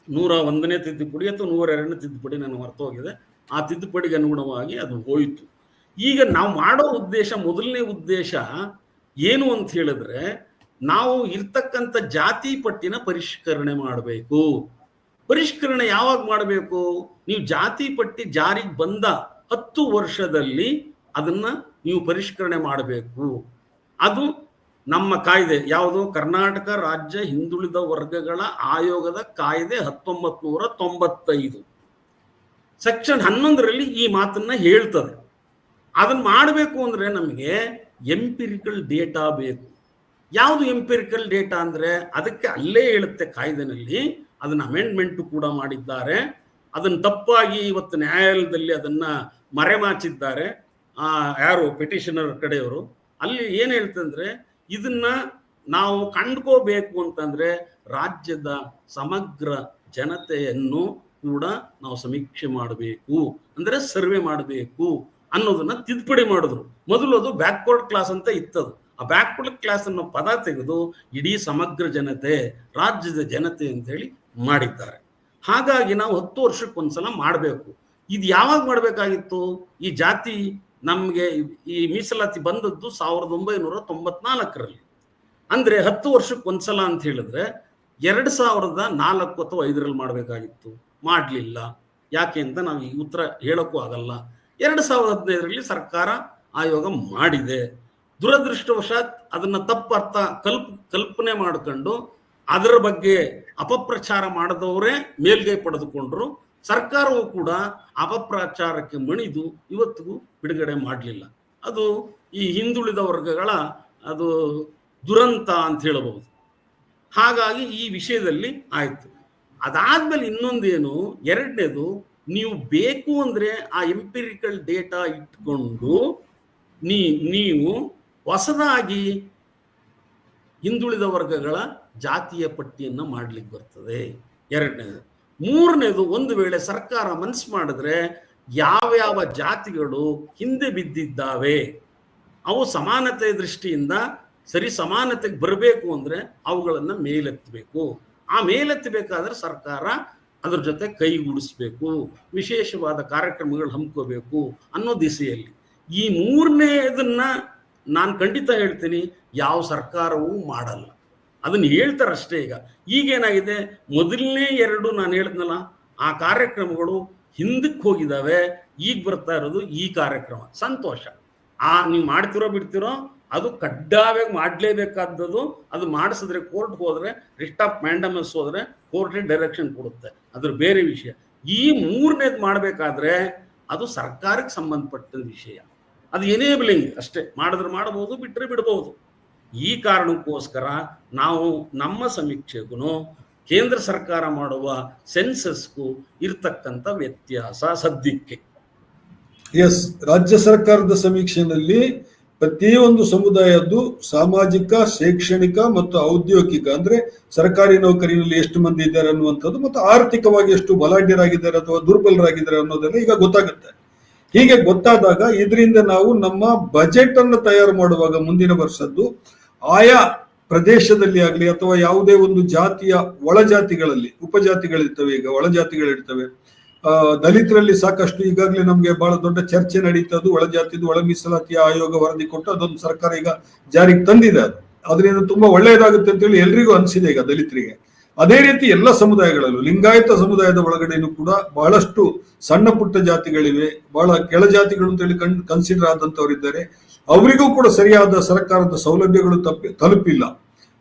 101ನೇ ತಿದ್ದುಪಡಿ ಅಥವಾ 102ನೇ ತಿದ್ದುಪಡಿ, ನಾನು ಮರ್ತೋಗಿದೆ. ಆ ತಿದ್ದುಪಡಿಗೆ ಅನುಗುಣವಾಗಿ ಅದು ಹೋಯಿತು. ಈಗ ನಾವು ಮಾಡೋ ಉದ್ದೇಶ, ಮೊದಲನೇ ಉದ್ದೇಶ ಏನು ಅಂತ ಹೇಳಿದ್ರೆ, ನಾವು ಇರ್ತಕ್ಕಂಥ ಜಾತಿ ಪಟ್ಟಿನ ಪರಿಷ್ಕರಣೆ ಮಾಡಬೇಕು. ಪರಿಷ್ಕರಣೆ ಯಾವಾಗ ಮಾಡಬೇಕು? ನೀವು ಜಾತಿ ಪಟ್ಟಿ ಜಾರಿಗೆ ಬಂದ 10 ವರ್ಷದಲ್ಲಿ ಅದನ್ನ ನೀವು ಪರಿಷ್ಕರಣೆ ಮಾಡಬೇಕು. ಅದು ನಮ್ಮ ಕಾಯ್ದೆ ಯಾವುದು? ಕರ್ನಾಟಕ ರಾಜ್ಯ ಹಿಂದುಳಿದ ವರ್ಗಗಳ ಆಯೋಗದ ಕಾಯ್ದೆ 1995 ಸೆಕ್ಷನ್ 11ರಲ್ಲಿ ಈ ಮಾತನ್ನ ಹೇಳ್ತದೆ. ಅದನ್ನ ಮಾಡಬೇಕು ಅಂದ್ರೆ ನಮಗೆ ಎಂಪಿರಿಕಲ್ ಡೇಟಾ ಬೇಕು. ಯಾವುದು ಎಂಪಿರಿಕಲ್ ಡೇಟಾ ಅಂದ್ರೆ ಅದಕ್ಕೆ ಅಲ್ಲೇ ಹೇಳುತ್ತೆ ಕಾಯ್ದೆನಲ್ಲಿ, ಅದನ್ನ ಅಮೆಂಡ್ಮೆಂಟ್ ಕೂಡ ಮಾಡಿದ್ದಾರೆ. ಅದನ್ನ ತಪ್ಪಾಗಿ ಇವತ್ತು ನ್ಯಾಯಾಲಯದಲ್ಲಿ ಅದನ್ನ ಮರೆಮಾಚಿದ್ದಾರೆ ಯಾರು ಪೆಟಿಷನರ್ ಕಡೆಯವರು. ಅಲ್ಲಿ ಏನ್ ಹೇಳ್ತಂದ್ರೆ ಇದನ್ನ ನಾವು ಕಂಡ್ಕೋಬೇಕು ಅಂತಂದ್ರೆ ರಾಜ್ಯದ ಸಮಗ್ರ ಜನತೆಯನ್ನು ಕೂಡ ನಾವು ಸಮೀಕ್ಷೆ ಮಾಡಬೇಕು, ಅಂದ್ರೆ ಸರ್ವೆ ಮಾಡಬೇಕು ಅನ್ನೋದನ್ನ ತಿದ್ದುಪಡಿ ಮಾಡಿದ್ರು. ಮೊದಲು ಅದು ಬ್ಯಾಕ್ವರ್ಡ್ ಕ್ಲಾಸ್ ಅಂತ ಇತ್ತದು. ಆ ಬ್ಯಾಕ್ವರ್ಡ್ ಕ್ಲಾಸ್ ಅನ್ನೋ ಪದ ತೆಗೆದು ಇಡೀ ಸಮಗ್ರ ಜನತೆ, ರಾಜ್ಯದ ಜನತೆ ಅಂತ ಹೇಳಿ ಮಾಡಿದ್ದಾರೆ. ಹಾಗಾಗಿ ನಾವು 10 ವರ್ಷಕ್ಕೊಂದ್ಸಲ ಮಾಡಬೇಕು. ಇದು ಯಾವಾಗ ಮಾಡಬೇಕಾಗಿತ್ತು? ಈ ಜಾತಿ ನಮಗೆ ಈ ಮೀಸಲಾತಿ ಬಂದದ್ದು 1994ರಲ್ಲಿ. ಅಂದ್ರೆ 10 ವರ್ಷಕ್ಕೊಂದ್ಸಲ ಅಂತ ಹೇಳಿದ್ರೆ 2004 ಅಥವಾ 5ರಲ್ಲಿ ಮಾಡಬೇಕಾಗಿತ್ತು. ಮಾಡಲಿಲ್ಲ. ಯಾಕೆ ಅಂತ ನಾವು ಈ ಉತ್ತರ ಹೇಳಕ್ಕೂ ಆಗಲ್ಲ. 2015ರಲ್ಲಿ ಸರ್ಕಾರ ಆಯೋಗ ಮಾಡಿದೆ. ದುರದೃಷ್ಟವಶಾತ್ ಅದನ್ನ ತಪ್ಪರ್ಥ ಕಲ್ಪನೆ ಮಾಡಿಕೊಂಡು ಅದರ ಬಗ್ಗೆ ಅಪಪ್ರಚಾರ ಮಾಡಿದವರೇ ಮೇಲ್ಗೈ ಪಡೆದುಕೊಂಡ್ರು. ಸರ್ಕಾರವು ಕೂಡ ಅಪಪ್ರಚಾರಕ್ಕೆ ಮಣಿದು ಇವತ್ತಿಗೂ ಬಿಡುಗಡೆ ಮಾಡಲಿಲ್ಲ. ಅದು ಈ ಹಿಂದುಳಿದ ವರ್ಗಗಳ ಅದು ದುರಂತ ಅಂತ ಹೇಳಬಹುದು. ಹಾಗಾಗಿ ಈ ವಿಷಯದಲ್ಲಿ ಆಯ್ತು. ಅದಾದ್ಮೇಲೆ ಇನ್ನೊಂದೇನು, ಎರಡನೇದು, ನೀವು ಬೇಕು ಅಂದ್ರೆ ಆ ಎಂಪಿರಿಕಲ್ ಡೇಟಾ ಇಟ್ಕೊಂಡು ನೀವು ಹೊಸದಾಗಿ ಹಿಂದುಳಿದ ವರ್ಗಗಳ ಜಾತಿಯ ಪಟ್ಟಿಯನ್ನು ಮಾಡ್ಲಿಕ್ಕೆ ಬರ್ತದೆ. ಎರಡನೇದು. ಮೂರನೇದು, ಒಂದು ವೇಳೆ ಸರ್ಕಾರ ಮನಸ್ಸು ಮಾಡಿದ್ರೆ ಯಾವ್ಯಾವ ಜಾತಿಗಳು ಹಿಂದೆ ಬಿದ್ದಿದ್ದಾವೆ, ಅವು ಸಮಾನತೆ ದೃಷ್ಟಿಯಿಂದ ಸರಿ ಸಮಾನತೆಗೆ ಬರಬೇಕು ಅಂದ್ರೆ ಅವುಗಳನ್ನ ಮೇಲೆತ್ತಬೇಕು. ಆ ಮೇಲೆತ್ತಬೇಕಾದ್ರೆ ಸರ್ಕಾರ ಅದ್ರ ಜೊತೆ ಕೈಗೂಡಿಸ್ಬೇಕು, ವಿಶೇಷವಾದ ಕಾರ್ಯಕ್ರಮಗಳು ಹಮ್ಮಿಕೋಬೇಕು ಅನ್ನೋ ದಿಸೆಯಲ್ಲಿ. ಈ ಮೂರನೇದನ್ನ ನಾನು ಖಂಡಿತ ಹೇಳ್ತೀನಿ, ಯಾವ ಸರ್ಕಾರವೂ ಮಾಡಲ್ಲ. ಅದನ್ನ ಹೇಳ್ತಾರಷ್ಟೇ. ಈಗೇನಾಗಿದೆ, ಮೊದಲನೇ 2 ನಾನು ಹೇಳಿದ್ನಲ್ಲ, ಆ ಕಾರ್ಯಕ್ರಮಗಳು ಹಿಂದಕ್ಕೆ ಹೋಗಿದ್ದಾವೆ. ಈಗ ಬರ್ತಾ ಇರೋದು ಈ ಕಾರ್ಯಕ್ರಮ. ಸಂತೋಷ. ನೀವು ಮಾಡ್ತಿರೋ ಬಿಡ್ತಿರೋ ಅದು ಕಡ್ಡಾಯವಾಗಿ ಮಾಡಲೇಬೇಕಾದದ್ದು. ಅದು ಮಾಡಿಸಿದ್ರೆ ಕೋರ್ಟ್ ಹೋದ್ರೆ, ರಿಟ್ ಆಫ್ ಮ್ಯಾಂಡಮಸ್ ಹೋದ್ರೆ ಕೋರ್ಟ್ ಡೈರೆಕ್ಷನ್ ಕೊಡುತ್ತೆ, ಅದ್ರ ಬೇರೆ ವಿಷಯ. ಈ ಮೂರನೇದು ಮಾಡಬೇಕಾದ್ರೆ ಅದು ಸರ್ಕಾರಕ್ಕೆ ಸಂಬಂಧಪಟ್ಟ ವಿಷಯ. ಅದು ಎನೇಬಲಿಂಗ್ ಅಷ್ಟೇ. ಮಾಡಿದ್ರೆ ಮಾಡಬಹುದು, ಬಿಟ್ಟರೆ ಬಿಡಬಹುದು. ಈ ಕಾರಣಕ್ಕೋಸ್ಕರ ನಾವು ನಮ್ಮ ಸಮೀಕ್ಷೆಗೂ ಕೇಂದ್ರ ಸರ್ಕಾರ ಮಾಡುವ ಸೆನ್ಸಸ್ಗೂ ಇರ್ತಕ್ಕಂಥ ವ್ಯತ್ಯಾಸ ಸದ್ಯಕ್ಕೆ. ಎಸ್, ರಾಜ್ಯ ಸರ್ಕಾರದ ಸಮೀಕ್ಷೆಯಲ್ಲಿ ಪ್ರತಿಯೊಂದು ಸಮುದಾಯದ್ದು ಸಾಮಾಜಿಕ, ಶೈಕ್ಷಣಿಕ ಮತ್ತು ಔದ್ಯೋಗಿಕ, ಅಂದ್ರೆ ಸರ್ಕಾರಿ ನೌಕರಿಯಲ್ಲಿ ಎಷ್ಟು ಮಂದಿ ಇದ್ದಾರೆ ಅನ್ನುವಂಥದ್ದು, ಮತ್ತು ಆರ್ಥಿಕವಾಗಿ ಎಷ್ಟು ಬಲಾಢ್ಯರಾಗಿದ್ದಾರೆ ಅಥವಾ ದುರ್ಬಲರಾಗಿದ್ದಾರೆ ಅನ್ನೋದೆಲ್ಲ ಈಗ ಗೊತ್ತಾಗುತ್ತೆ. ಹೀಗೆ ಗೊತ್ತಾದಾಗ ಇದರಿಂದ ನಾವು ನಮ್ಮ ಬಜೆಟ್ ಅನ್ನು ತಯಾರು ಮಾಡುವಾಗ ಮುಂದಿನ ವರ್ಷದ್ದು ಆಯಾ ಪ್ರದೇಶದಲ್ಲಿ ಆಗಲಿ ಅಥವಾ ಯಾವುದೇ ಒಂದು ಜಾತಿಯ ಒಳಜಾತಿಗಳಲ್ಲಿ, ಉಪಜಾತಿಗಳಿರ್ತವೆ, ಈಗ ಒಳಜಾತಿಗಳಿರ್ತವೆ. ದಲಿತರಲ್ಲಿ ಸಾಕಷ್ಟು ಈಗಾಗಲೇ ನಮ್ಗೆ ಬಹಳ ದೊಡ್ಡ ಚರ್ಚೆ ನಡೀತದ್ದು. ಒಳಜಾತಿದು ಒಳ ಮೀಸಲಾತಿಯ ಆಯೋಗ ವರದಿ ಕೊಟ್ಟು ಅದೊಂದು ಸರ್ಕಾರ ಈಗ ಜಾರಿಗೆ ತಂದಿದೆ. ಅದರಿಂದ ತುಂಬಾ ಒಳ್ಳೆಯದಾಗುತ್ತೆ ಅಂತೇಳಿ ಎಲ್ರಿಗೂ ಅನಿಸಿದೆ ಈಗ ದಲಿತರಿಗೆ. ಅದೇ ರೀತಿ ಎಲ್ಲ ಸಮುದಾಯಗಳಲ್ಲೂ, ಲಿಂಗಾಯತ ಸಮುದಾಯದ ಒಳಗಡೆನೂ ಕೂಡ ಬಹಳಷ್ಟು ಸಣ್ಣ ಪುಟ್ಟ ಜಾತಿಗಳಿವೆ, ಬಹಳ ಕೆಳ ಜಾತಿಗಳು ಅಂತೇಳಿ ಕನ್ಸಿಡರ್ ಆದಂತವರಿದ್ದಾರೆ. ಅವರಿಗೂ ಕೂಡ ಸರಿಯಾದ ಸರ್ಕಾರದ ಸೌಲಭ್ಯಗಳು ತಲುಪಿಲ್ಲ.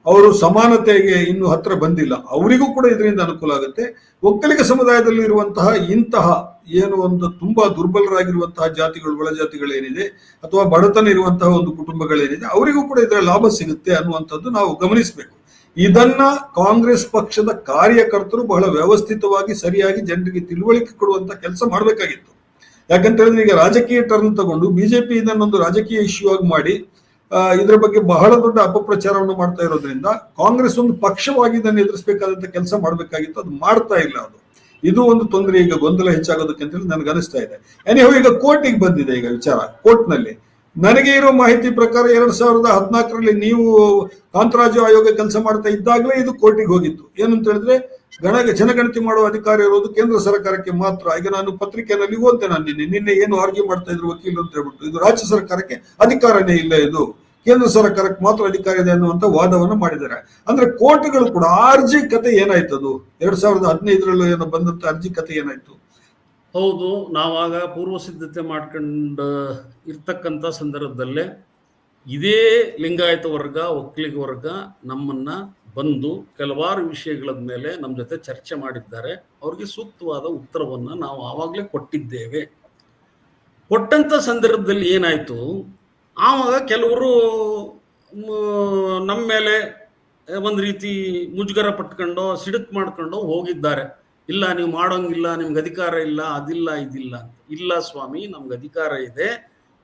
ಅವರು ಸಮಾನತೆಗೆ ಇನ್ನು ಹತ್ರ ಬಂದಿಲ್ಲ. ಅವರಿಗೂ ಕೂಡ ಇದರಿಂದ ಅನುಕೂಲ ಆಗುತ್ತೆ. ಒಕ್ಕಲಿಗ ಸಮುದಾಯದಲ್ಲಿ ಇರುವಂತಹ ಇಂತಹ ಏನು ಒಂದು ತುಂಬಾ ದುರ್ಬಲರಾಗಿರುವಂತಹ ಜಾತಿಗಳು, ಒಳಜಾತಿಗಳೇನಿದೆ ಅಥವಾ ಬಡತನ ಇರುವಂತಹ ಒಂದು ಕುಟುಂಬಗಳೇನಿದೆ, ಅವರಿಗೂ ಕೂಡ ಇದರ ಲಾಭ ಸಿಗುತ್ತೆ ಅನ್ನುವಂಥದ್ದು ನಾವು ಗಮನಿಸಬೇಕು. ಇದನ್ನ ಕಾಂಗ್ರೆಸ್ ಪಕ್ಷದ ಕಾರ್ಯಕರ್ತರು ಬಹಳ ವ್ಯವಸ್ಥಿತವಾಗಿ ಸರಿಯಾಗಿ ಜನರಿಗೆ ತಿಳುವಳಿಕೆ ಕೊಡುವಂತ ಕೆಲಸ ಮಾಡಬೇಕಾಗಿತ್ತು. ಯಾಕಂತ ಹೇಳಿದ್ರೆ ಈಗ ರಾಜಕೀಯ ಟರ್ನ್ ತಗೊಂಡು ಬಿಜೆಪಿ ಇದನ್ನೊಂದು ರಾಜಕೀಯ ಇಶ್ಯೂ ಆಗಿ ಮಾಡಿ ಇದರ ಬಗ್ಗೆ ಬಹಳ ದೊಡ್ಡ ಅಪಪ್ರಚಾರವನ್ನು ಮಾಡ್ತಾ ಇರೋದ್ರಿಂದ ಕಾಂಗ್ರೆಸ್ ಒಂದು ಪಕ್ಷವಾಗಿ ಇದನ್ನು ಎದುರಿಸಬೇಕಾದಂತ ಕೆಲಸ ಮಾಡಬೇಕಾಗಿತ್ತು. ಅದು ಮಾಡ್ತಾ ಇಲ್ಲ. ಇದು ಒಂದು ತೊಂದರೆ. ಈಗ ಗೊಂದಲ ಹೆಚ್ಚಾಗೋದಕ್ಕೆ ಅಂತ ಹೇಳಿ ನನಗೆ ಅನಿಸ್ತಾ ಇದೆ. ಎನಿಹೋ ಈಗ ಕೋರ್ಟಿಗೆ ಬಂದಿದೆ ಈಗ ವಿಚಾರ. ಕೋರ್ಟ್ನಲ್ಲಿ ನನಗೆ ಇರೋ ಮಾಹಿತಿ ಪ್ರಕಾರ 2014ರಲ್ಲಿ ನೀವು ಕಾಂತರಾಜು ಆಯೋಗ ಕೆಲಸ ಮಾಡ್ತಾ ಇದ್ದಾಗಲೇ ಇದು ಕೋರ್ಟಿಗೆ ಹೋಗಿತ್ತು. ಏನಂತ ಹೇಳಿದ್ರೆ ಜನಗಣತಿ ಮಾಡುವ ಅಧಿಕಾರ ಇರೋದು ಕೇಂದ್ರ ಸರ್ಕಾರಕ್ಕೆ ಮಾತ್ರ. ಈಗ ನಾನು ಪತ್ರಿಕೆಯಲ್ಲಿ ಓದ್ತೆ, ನಾನು ನಿನ್ನೆ ಏನು ಆರ್ಗ್ಯೂ ಮಾಡ್ತಾ ಇದ್ರು ವಕೀಲರು ಅಂತ ಹೇಳ್ಬಿಟ್ಟು, ಇದು ರಾಜ್ಯ ಸರ್ಕಾರಕ್ಕೆ ಅಧಿಕಾರನೇ ಇಲ್ಲ, ಇದು ಕೇಂದ್ರ ಸರ್ಕಾರಕ್ಕೆ ಮಾತ್ರ ಅಧಿಕಾರ ಇದೆ ಅನ್ನುವಂತ ವಾದವನ್ನು ಮಾಡಿದ್ದಾರೆ. ಅಂದ್ರೆ ಕೋರ್ಟ್ಗಳು ಕೂಡ ಅರ್ಜಿ ಕತೆ ಏನಾಯ್ತು, ಅದು 2015ರಲ್ಲಿ ಏನೋ ಬಂದಂತ ಅರ್ಜಿ ಕತೆ ಏನಾಯ್ತು? ಹೌದು, ನಾವಾಗ ಪೂರ್ವ ಸಿದ್ಧತೆ ಮಾಡ್ಕೊಂಡು ಇರ್ತಕ್ಕಂಥ ಸಂದರ್ಭದಲ್ಲೇ ಇದೇ ಲಿಂಗಾಯತ ವರ್ಗ, ಒಕ್ಕಲಿಗ ವರ್ಗ ನಮ್ಮನ್ನ ಬಂದು ಕೆಲವಾರು ವಿಷಯಗಳ ಮೇಲೆ ನಮ್ಮ ಜೊತೆ ಚರ್ಚೆ ಮಾಡಿದ್ದಾರೆ. ಅವ್ರಿಗೆ ಸೂಕ್ತವಾದ ಉತ್ತರವನ್ನು ನಾವು ಆವಾಗಲೇ ಕೊಟ್ಟಿದ್ದೇವೆ. ಕೊಟ್ಟಂತ ಸಂದರ್ಭದಲ್ಲಿ ಏನಾಯ್ತು, ಆವಾಗ ಕೆಲವರು ನಮ್ಮ ಮೇಲೆ ಒಂದು ರೀತಿ ಮುಜುಗರ ಪಟ್ಕೊಂಡು ಸಿಡುಕ್ ಮಾಡ್ಕೊಂಡು ಹೋಗಿದ್ದಾರೆ. ಇಲ್ಲ, ನೀವು ಮಾಡೋಂಗಿಲ್ಲ, ನಿಮ್ಗೆ ಅಧಿಕಾರ ಇಲ್ಲ, ಅದಿಲ್ಲ ಇದಿಲ್ಲ ಅಂತ. ಇಲ್ಲ ಸ್ವಾಮಿ, ನಮ್ಗೆ ಅಧಿಕಾರ ಇದೆ.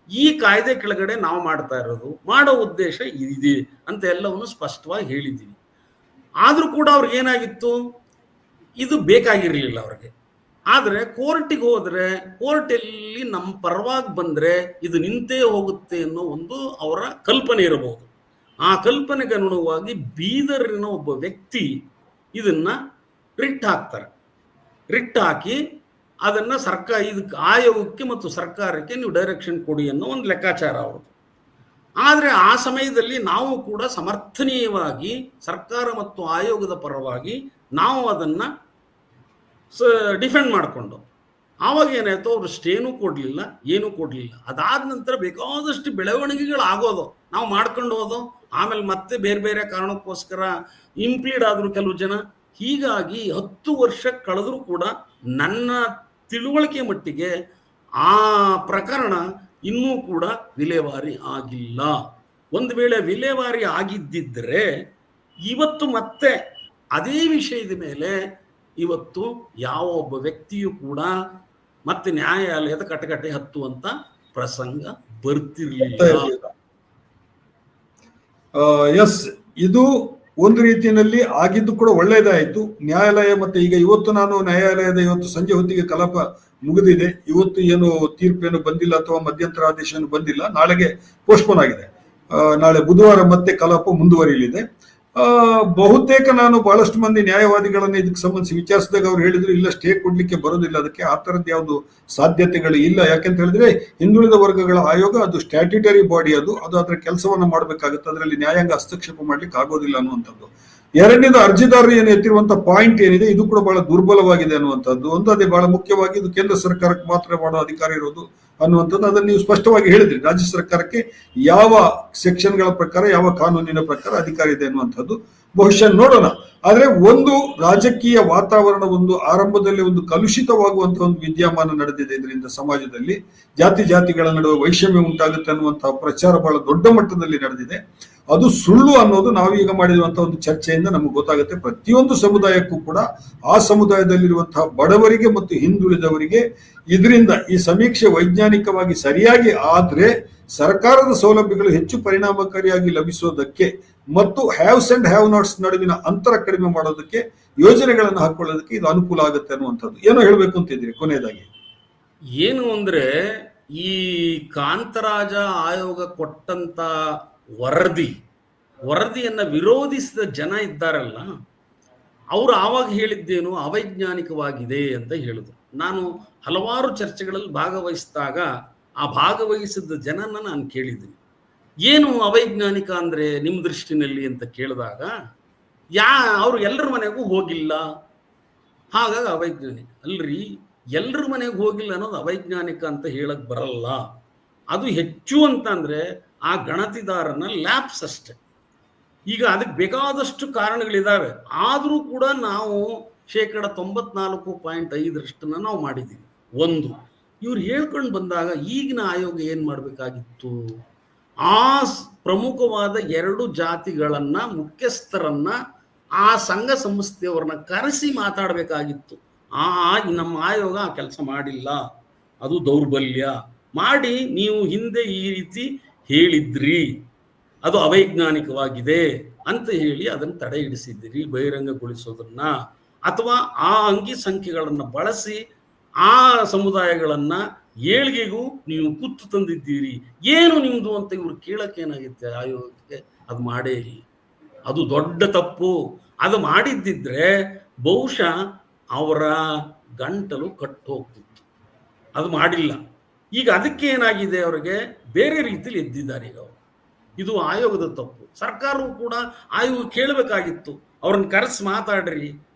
ಈ ಕಾಯ್ದೆ ಕೆಳಗಡೆ ನಾವು ಮಾಡ್ತಾ ಇರೋದು, ಮಾಡೋ ಉದ್ದೇಶ ಇದೆ ಅಂತ ಎಲ್ಲವನ್ನು ಸ್ಪಷ್ಟವಾಗಿ ಹೇಳಿದ್ದೀವಿ. ಆದ್ರೂ ಕೂಡ ಅವ್ರಿಗೆ ಏನಾಗಿತ್ತು, ಇದು ಬೇಕಾಗಿರ್ಲಿಲ್ಲ ಅವ್ರಿಗೆ. ಆದ್ರೆ ಕೋರ್ಟಿಗೆ ಹೋದ್ರೆ ಕೋರ್ಟಲ್ಲಿ ನಮ್ಮ ಪರವಾಗಿ ಬಂದ್ರೆ ಇದು ನಿಂತೇ ಹೋಗುತ್ತೆ ಅನ್ನೋ ಒಂದು ಅವರ ಕಲ್ಪನೆ ಇರಬಹುದು. ಆ ಕಲ್ಪನೆಗೆ ಅನುಗುಣವಾಗಿ ಬೀದರಿನ ಒಬ್ಬ ವ್ಯಕ್ತಿ ಇದನ್ನ ರಿಟ್ ಹಾಕ್ತಾರೆ. ರಿಟ್ ಹಾಕಿ ಅದನ್ನ ಇದಕ್ಕೆ ಆಯೋಗಕ್ಕೆ ಮತ್ತು ಸರ್ಕಾರಕ್ಕೆ ನೀವು ಡೈರೆಕ್ಷನ್ ಕೊಡಿ ಅನ್ನೋ ಒಂದು ಲೆಕ್ಕಾಚಾರ ಅವ್ರದ್ದು. ಆದರೆ ಆ ಸಮಯದಲ್ಲಿ ನಾವು ಕೂಡ ಸಮರ್ಥನೀಯವಾಗಿ ಸರ್ಕಾರ ಮತ್ತು ಆಯೋಗದ ಪರವಾಗಿ ನಾವು ಅದನ್ನ ಡಿಫೆಂಡ್ ಮಾಡಿಕೊಂಡು, ಆವಾಗ ಏನಾಯ್ತು, ಅವರು ಸ್ಟೇನೂ ಕೊಡಲಿಲ್ಲ, ಏನೂ ಕೊಡಲಿಲ್ಲ. ಅದಾದ ನಂತರ ಬೇಕಾದಷ್ಟು ಬೆಳವಣಿಗೆಗಳಾಗೋದು, ನಾವು ಮಾಡ್ಕೊಂಡು ಹೋದೋ. ಆಮೇಲೆ ಮತ್ತೆ ಬೇರೆ ಬೇರೆ ಕಾರಣಕ್ಕೋಸ್ಕರ ಇಂಪ್ಲೀಡ್ ಆದರು ಕೆಲವು ಜನ. ಹೀಗಾಗಿ 10 ವರ್ಷ ಕಳೆದರೂ ಕೂಡ ನನ್ನ ತಿಳುವಳಿಕೆ ಮಟ್ಟಿಗೆ ಆ ಪ್ರಕರಣ ಇನ್ನೂ ಕೂಡ ವಿಲೇವಾರಿ ಆಗಿಲ್ಲ. ಒಂದು ವೇಳೆ ವಿಲೇವಾರಿ ಆಗಿದ್ದಿದ್ರೆ ಇವತ್ತು ಮತ್ತೆ ಅದೇ ವಿಷಯದ ಮೇಲೆ ಇವತ್ತು ಯಾವ ಒಬ್ಬ ವ್ಯಕ್ತಿಯು ಕೂಡ ಮತ್ತೆ ನ್ಯಾಯಾಲಯದ ಕಟಕಟೆ ಹತ್ತುವಂತ ಪ್ರಸಂಗ ಬರ್ತಿರ್ಲಿಲ್ಲ. ಎಸ್, ಇದು ಒಂದು ರೀತಿಯಲ್ಲಿ ಆಗಿದ್ದು ಕೂಡ ಒಳ್ಳೆಯದಾಯಿತು. ನ್ಯಾಯಾಲಯ ಮತ್ತೆ ಈಗ ಇವತ್ತು ನಾನು ನ್ಯಾಯಾಲಯದ ಇವತ್ತು ಸಂಜೆ ಹೊತ್ತಿಗೆ ಕಲಾಪ ಮುಗಿದಿದೆ. ಇವತ್ತು ಏನು ತೀರ್ಪೇನು ಬಂದಿಲ್ಲ ಅಥವಾ ಮಧ್ಯಂತರ ಆದೇಶ ಬಂದಿಲ್ಲ, ನಾಳೆಗೆ ಪೋಸ್ಟ್ಪೋನ್ ಆಗಿದೆ. ನಾಳೆ ಬುಧವಾರ ಮತ್ತೆ ಕಲಾಪ ಮುಂದುವರಿಯಲಿದೆ. ಬಹುತೇಕ ನಾನು ಬಹಳಷ್ಟು ಮಂದಿ ನ್ಯಾಯವಾದಿಗಳನ್ನ ಇದಕ್ಕೆ ಸಂಬಂಧಿಸಿ ವಿಚಾರಿಸಿದಾಗ ಅವ್ರು ಹೇಳಿದ್ರು, ಇಲ್ಲ ಸ್ಟೇ ಕೊಡ್ಲಿಕ್ಕೆ ಬರೋದಿಲ್ಲ, ಅದಕ್ಕೆ ಆ ಥರದ್ದು ಯಾವುದು ಸಾಧ್ಯತೆಗಳು ಇಲ್ಲ. ಯಾಕೆಂತ ಹೇಳಿದ್ರೆ ಹಿಂದುಳಿದ ವರ್ಗಗಳ ಆಯೋಗ ಅದು ಸ್ಟ್ಯಾಟ್ಯೂಟರಿ ಬಾಡಿ, ಅದು ಅದರ ಕೆಲಸವನ್ನ ಮಾಡಬೇಕಾಗುತ್ತೆ, ಅದರಲ್ಲಿ ನ್ಯಾಯಾಂಗ ಹಸ್ತಕ್ಷೇಪ ಮಾಡ್ಲಿಕ್ಕೆ ಆಗೋದಿಲ್ಲ ಅನ್ನುವಂಥದ್ದು. ಎರಡನೇದು, ಅರ್ಜಿದಾರರು ಏನು ಎತ್ತಿರುವಂತಹ ಪಾಯಿಂಟ್ ಏನಿದೆ ಇದು ಕೂಡ ಬಹಳ ದುರ್ಬಲವಾಗಿದೆ ಅನ್ನುವಂಥದ್ದು ಒಂದು. ಅದೇ ಬಹಳ ಮುಖ್ಯವಾಗಿ ಇದು ಕೇಂದ್ರ ಸರ್ಕಾರಕ್ಕೆ ಮಾತ್ರ ಮಾಡೋ ಅಧಿಕಾರ ಇರೋದು ಅನ್ನುವಂಥದ್ದು. ಅದನ್ನು ನೀವು ಸ್ಪಷ್ಟವಾಗಿ ಹೇಳಿದ್ರಿ, ರಾಜ್ಯ ಸರ್ಕಾರಕ್ಕೆ ಯಾವ ಸೆಕ್ಷನ್ಗಳ ಪ್ರಕಾರ, ಯಾವ ಕಾನೂನಿನ ಪ್ರಕಾರ ಅಧಿಕಾರ ಇದೆ ಅನ್ನುವಂಥದ್ದು. ಬಹುಶಃ ನೋಡೋಣ. ಆದ್ರೆ ಒಂದು ರಾಜಕೀಯ ವಾತಾವರಣ ಒಂದು ಆರಂಭದಲ್ಲಿ ಒಂದು ಕಲುಷಿತವಾಗುವಂತಹ ಒಂದು ವಿದ್ಯಮಾನ ನಡೆದಿದೆ. ಇದರಿಂದ ಸಮಾಜದಲ್ಲಿ ಜಾತಿಗಳ ನಡುವೆ ವೈಷಮ್ಯ ಉಂಟಾಗುತ್ತೆ ಅನ್ನುವಂತಹ ಪ್ರಚಾರ ಬಹಳ ದೊಡ್ಡ ಮಟ್ಟದಲ್ಲಿ ನಡೆದಿದೆ. ಅದು ಸುಳ್ಳು ಅನ್ನೋದು ನಾವೀಗ ಮಾಡಿರುವಂತಹ ಒಂದು ಚರ್ಚೆಯಿಂದ ನಮಗೆ ಗೊತ್ತಾಗುತ್ತೆ. ಪ್ರತಿಯೊಂದು ಸಮುದಾಯಕ್ಕೂ ಕೂಡ ಆ ಸಮುದಾಯದಲ್ಲಿರುವಂತಹ ಬಡವರಿಗೆ ಮತ್ತು ಹಿಂದುಳಿದವರಿಗೆ ಇದರಿಂದ ಈ ಸಮೀಕ್ಷೆ ವೈಜ್ಞಾನಿಕವಾಗಿ ಸರಿಯಾಗಿ ಆದ್ರೆ ಸರ್ಕಾರದ ಸೌಲಭ್ಯಗಳು ಹೆಚ್ಚು ಪರಿಣಾಮಕಾರಿಯಾಗಿ ಲಭಿಸೋದಕ್ಕೆ ಮತ್ತು ಹ್ಯಾವ್ಸ್ ಅಂಡ್ ಹ್ಯಾವ್ ನಾಟ್ಸ್ ನಡುವಿನ ಅಂತರ ಕಡಿಮೆ ಮಾಡೋದಕ್ಕೆ ಯೋಜನೆಗಳನ್ನು ಹಾಕೊಳ್ಳೋದಕ್ಕೆ ಇದು ಅನುಕೂಲ ಆಗುತ್ತೆ ಅನ್ನುವಂಥದ್ದು. ಏನೋ ಹೇಳ್ಬೇಕು ಅಂತಿದ್ದೀರಿ ಕೊನೆಯದಾಗಿ? ಏನು ಅಂದ್ರೆ, ಈ ಕಾಂತರಾಜ ಆಯೋಗ ಕೊಟ್ಟಂತ ವರದಿಯನ್ನ ವಿರೋಧಿಸಿದ ಜನ ಇದ್ದಾರಲ್ಲ, ಅವರು ಆವಾಗ ಹೇಳಿದ್ದೇನು, ಅವೈಜ್ಞಾನಿಕವಾಗಿದೆ ಅಂತ ಹೇಳಿದ್ರು. ನಾನು ಹಲವಾರು ಚರ್ಚೆಗಳಲ್ಲಿ ಭಾಗವಹಿಸಿದಾಗ ಆ ಭಾಗವಹಿಸಿದ ಜನನ ನಾನು ಕೇಳಿದ್ದೀನಿ, ಏನು ಅವೈಜ್ಞಾನಿಕ ಅಂದ್ರೆ ನಿಮ್ಮ ದೃಷ್ಟಿನಲ್ಲಿ ಅಂತ ಕೇಳಿದಾಗ, ಅವರು ಎಲ್ಲರ ಮನೆಗೂ ಹೋಗಿಲ್ಲ, ಹಾಗಾಗಿ ಅವೈಜ್ಞಾನಿಕ ಅಲ್ರಿ. ಎಲ್ಲರ ಮನೆಗೂ ಹೋಗಿಲ್ಲ ಅನ್ನೋದು ಅವೈಜ್ಞಾನಿಕ ಅಂತ ಹೇಳಕ್ ಬರಲ್ಲ. ಅದು ಹೆಚ್ಚು ಅಂತ ಅಂದ್ರೆ ಆ ಗಣತಿದಾರನ ಲ್ಯಾಪ್ಸ್ ಅಷ್ಟೆ. ಈಗ ಅದಕ್ಕೆ ಬೇಕಾದಷ್ಟು ಕಾರಣಗಳಿದಾವೆ. ಆದರೂ ಕೂಡ ನಾವು 94.5% ನಾವು ಮಾಡಿದ್ದೀವಿ. ಒಂದು, ಇವ್ರು ಹೇಳ್ಕೊಂಡು ಬಂದಾಗ ಈಗಿನ ಆಯೋಗ ಏನ್ ಮಾಡ್ಬೇಕಾಗಿತ್ತು, ಆ ಪ್ರಮುಖವಾದ 2 ಜಾತಿಗಳನ್ನ ಮುಖ್ಯಸ್ಥರನ್ನ ಆ ಸಂಘ ಸಂಸ್ಥೆಯವ್ರನ್ನ ಕರೆಸಿ ಮಾತಾಡಬೇಕಾಗಿತ್ತು. ನಮ್ಮ ಆಯೋಗ ಆ ಕೆಲಸ ಮಾಡಿಲ್ಲ, ಅದು ದೌರ್ಬಲ್ಯ. ಮಾಡಿ ನೀವು ಹಿಂದೆ ಈ ರೀತಿ ಹೇಳಿದ್ರಿ, ಅದು ಅವೈಜ್ಞಾನಿಕವಾಗಿದೆ ಅಂತ ಹೇಳಿ ಅದನ್ನು ತಡೆ ಹಿಡಿಸಿದ್ದೀರಿ ಬಹಿರಂಗಗೊಳಿಸೋದನ್ನ, ಅಥವಾ ಆ ಅಂಕಿ ಸಂಖ್ಯೆಗಳನ್ನ ಬಳಸಿ ಆ ಸಮುದಾಯಗಳನ್ನ ಏಳ್ಗೆಗೂ ನೀವು ಕುತ್ತು ತಂದಿದ್ದೀರಿ. ಏನು ನಿಮ್ದು ಅಂತ ಇವ್ರು ಕೇಳಕ್ಕೆ ಏನಾಗುತ್ತೆ ಆಯೋಗಕ್ಕೆ? ಅದು ಮಾಡೇ ಇಲ್ಲ. ಅದು ದೊಡ್ಡ ತಪ್ಪು. ಅದು ಮಾಡಿದ್ದಿದ್ರೆ ಬಹುಶಃ ಅವರ ಗಂಟಲು ಕಟ್ಟು ಹೋಗ್ತಿತ್ತು. ಅದು ಮಾಡಿಲ್ಲ. ಈಗ ಅದಕ್ಕೆ ಏನಾಗಿದೆ, ಅವರಿಗೆ ಬೇರೆ ರೀತಿಯಲ್ಲಿ ಎದ್ದಿದ್ದಾರೆ ಈಗ ಅವರು. ಇದು ಆಯೋಗದ ತಪ್ಪು. ಸರ್ಕಾರವು ಕೂಡ ಆಯೋಗ ಕೇಳಬೇಕಾಗಿತ್ತು, ಅವ್ರನ್ನ ಕರೆಸಿ ಮಾತಾಡ್ರಿ,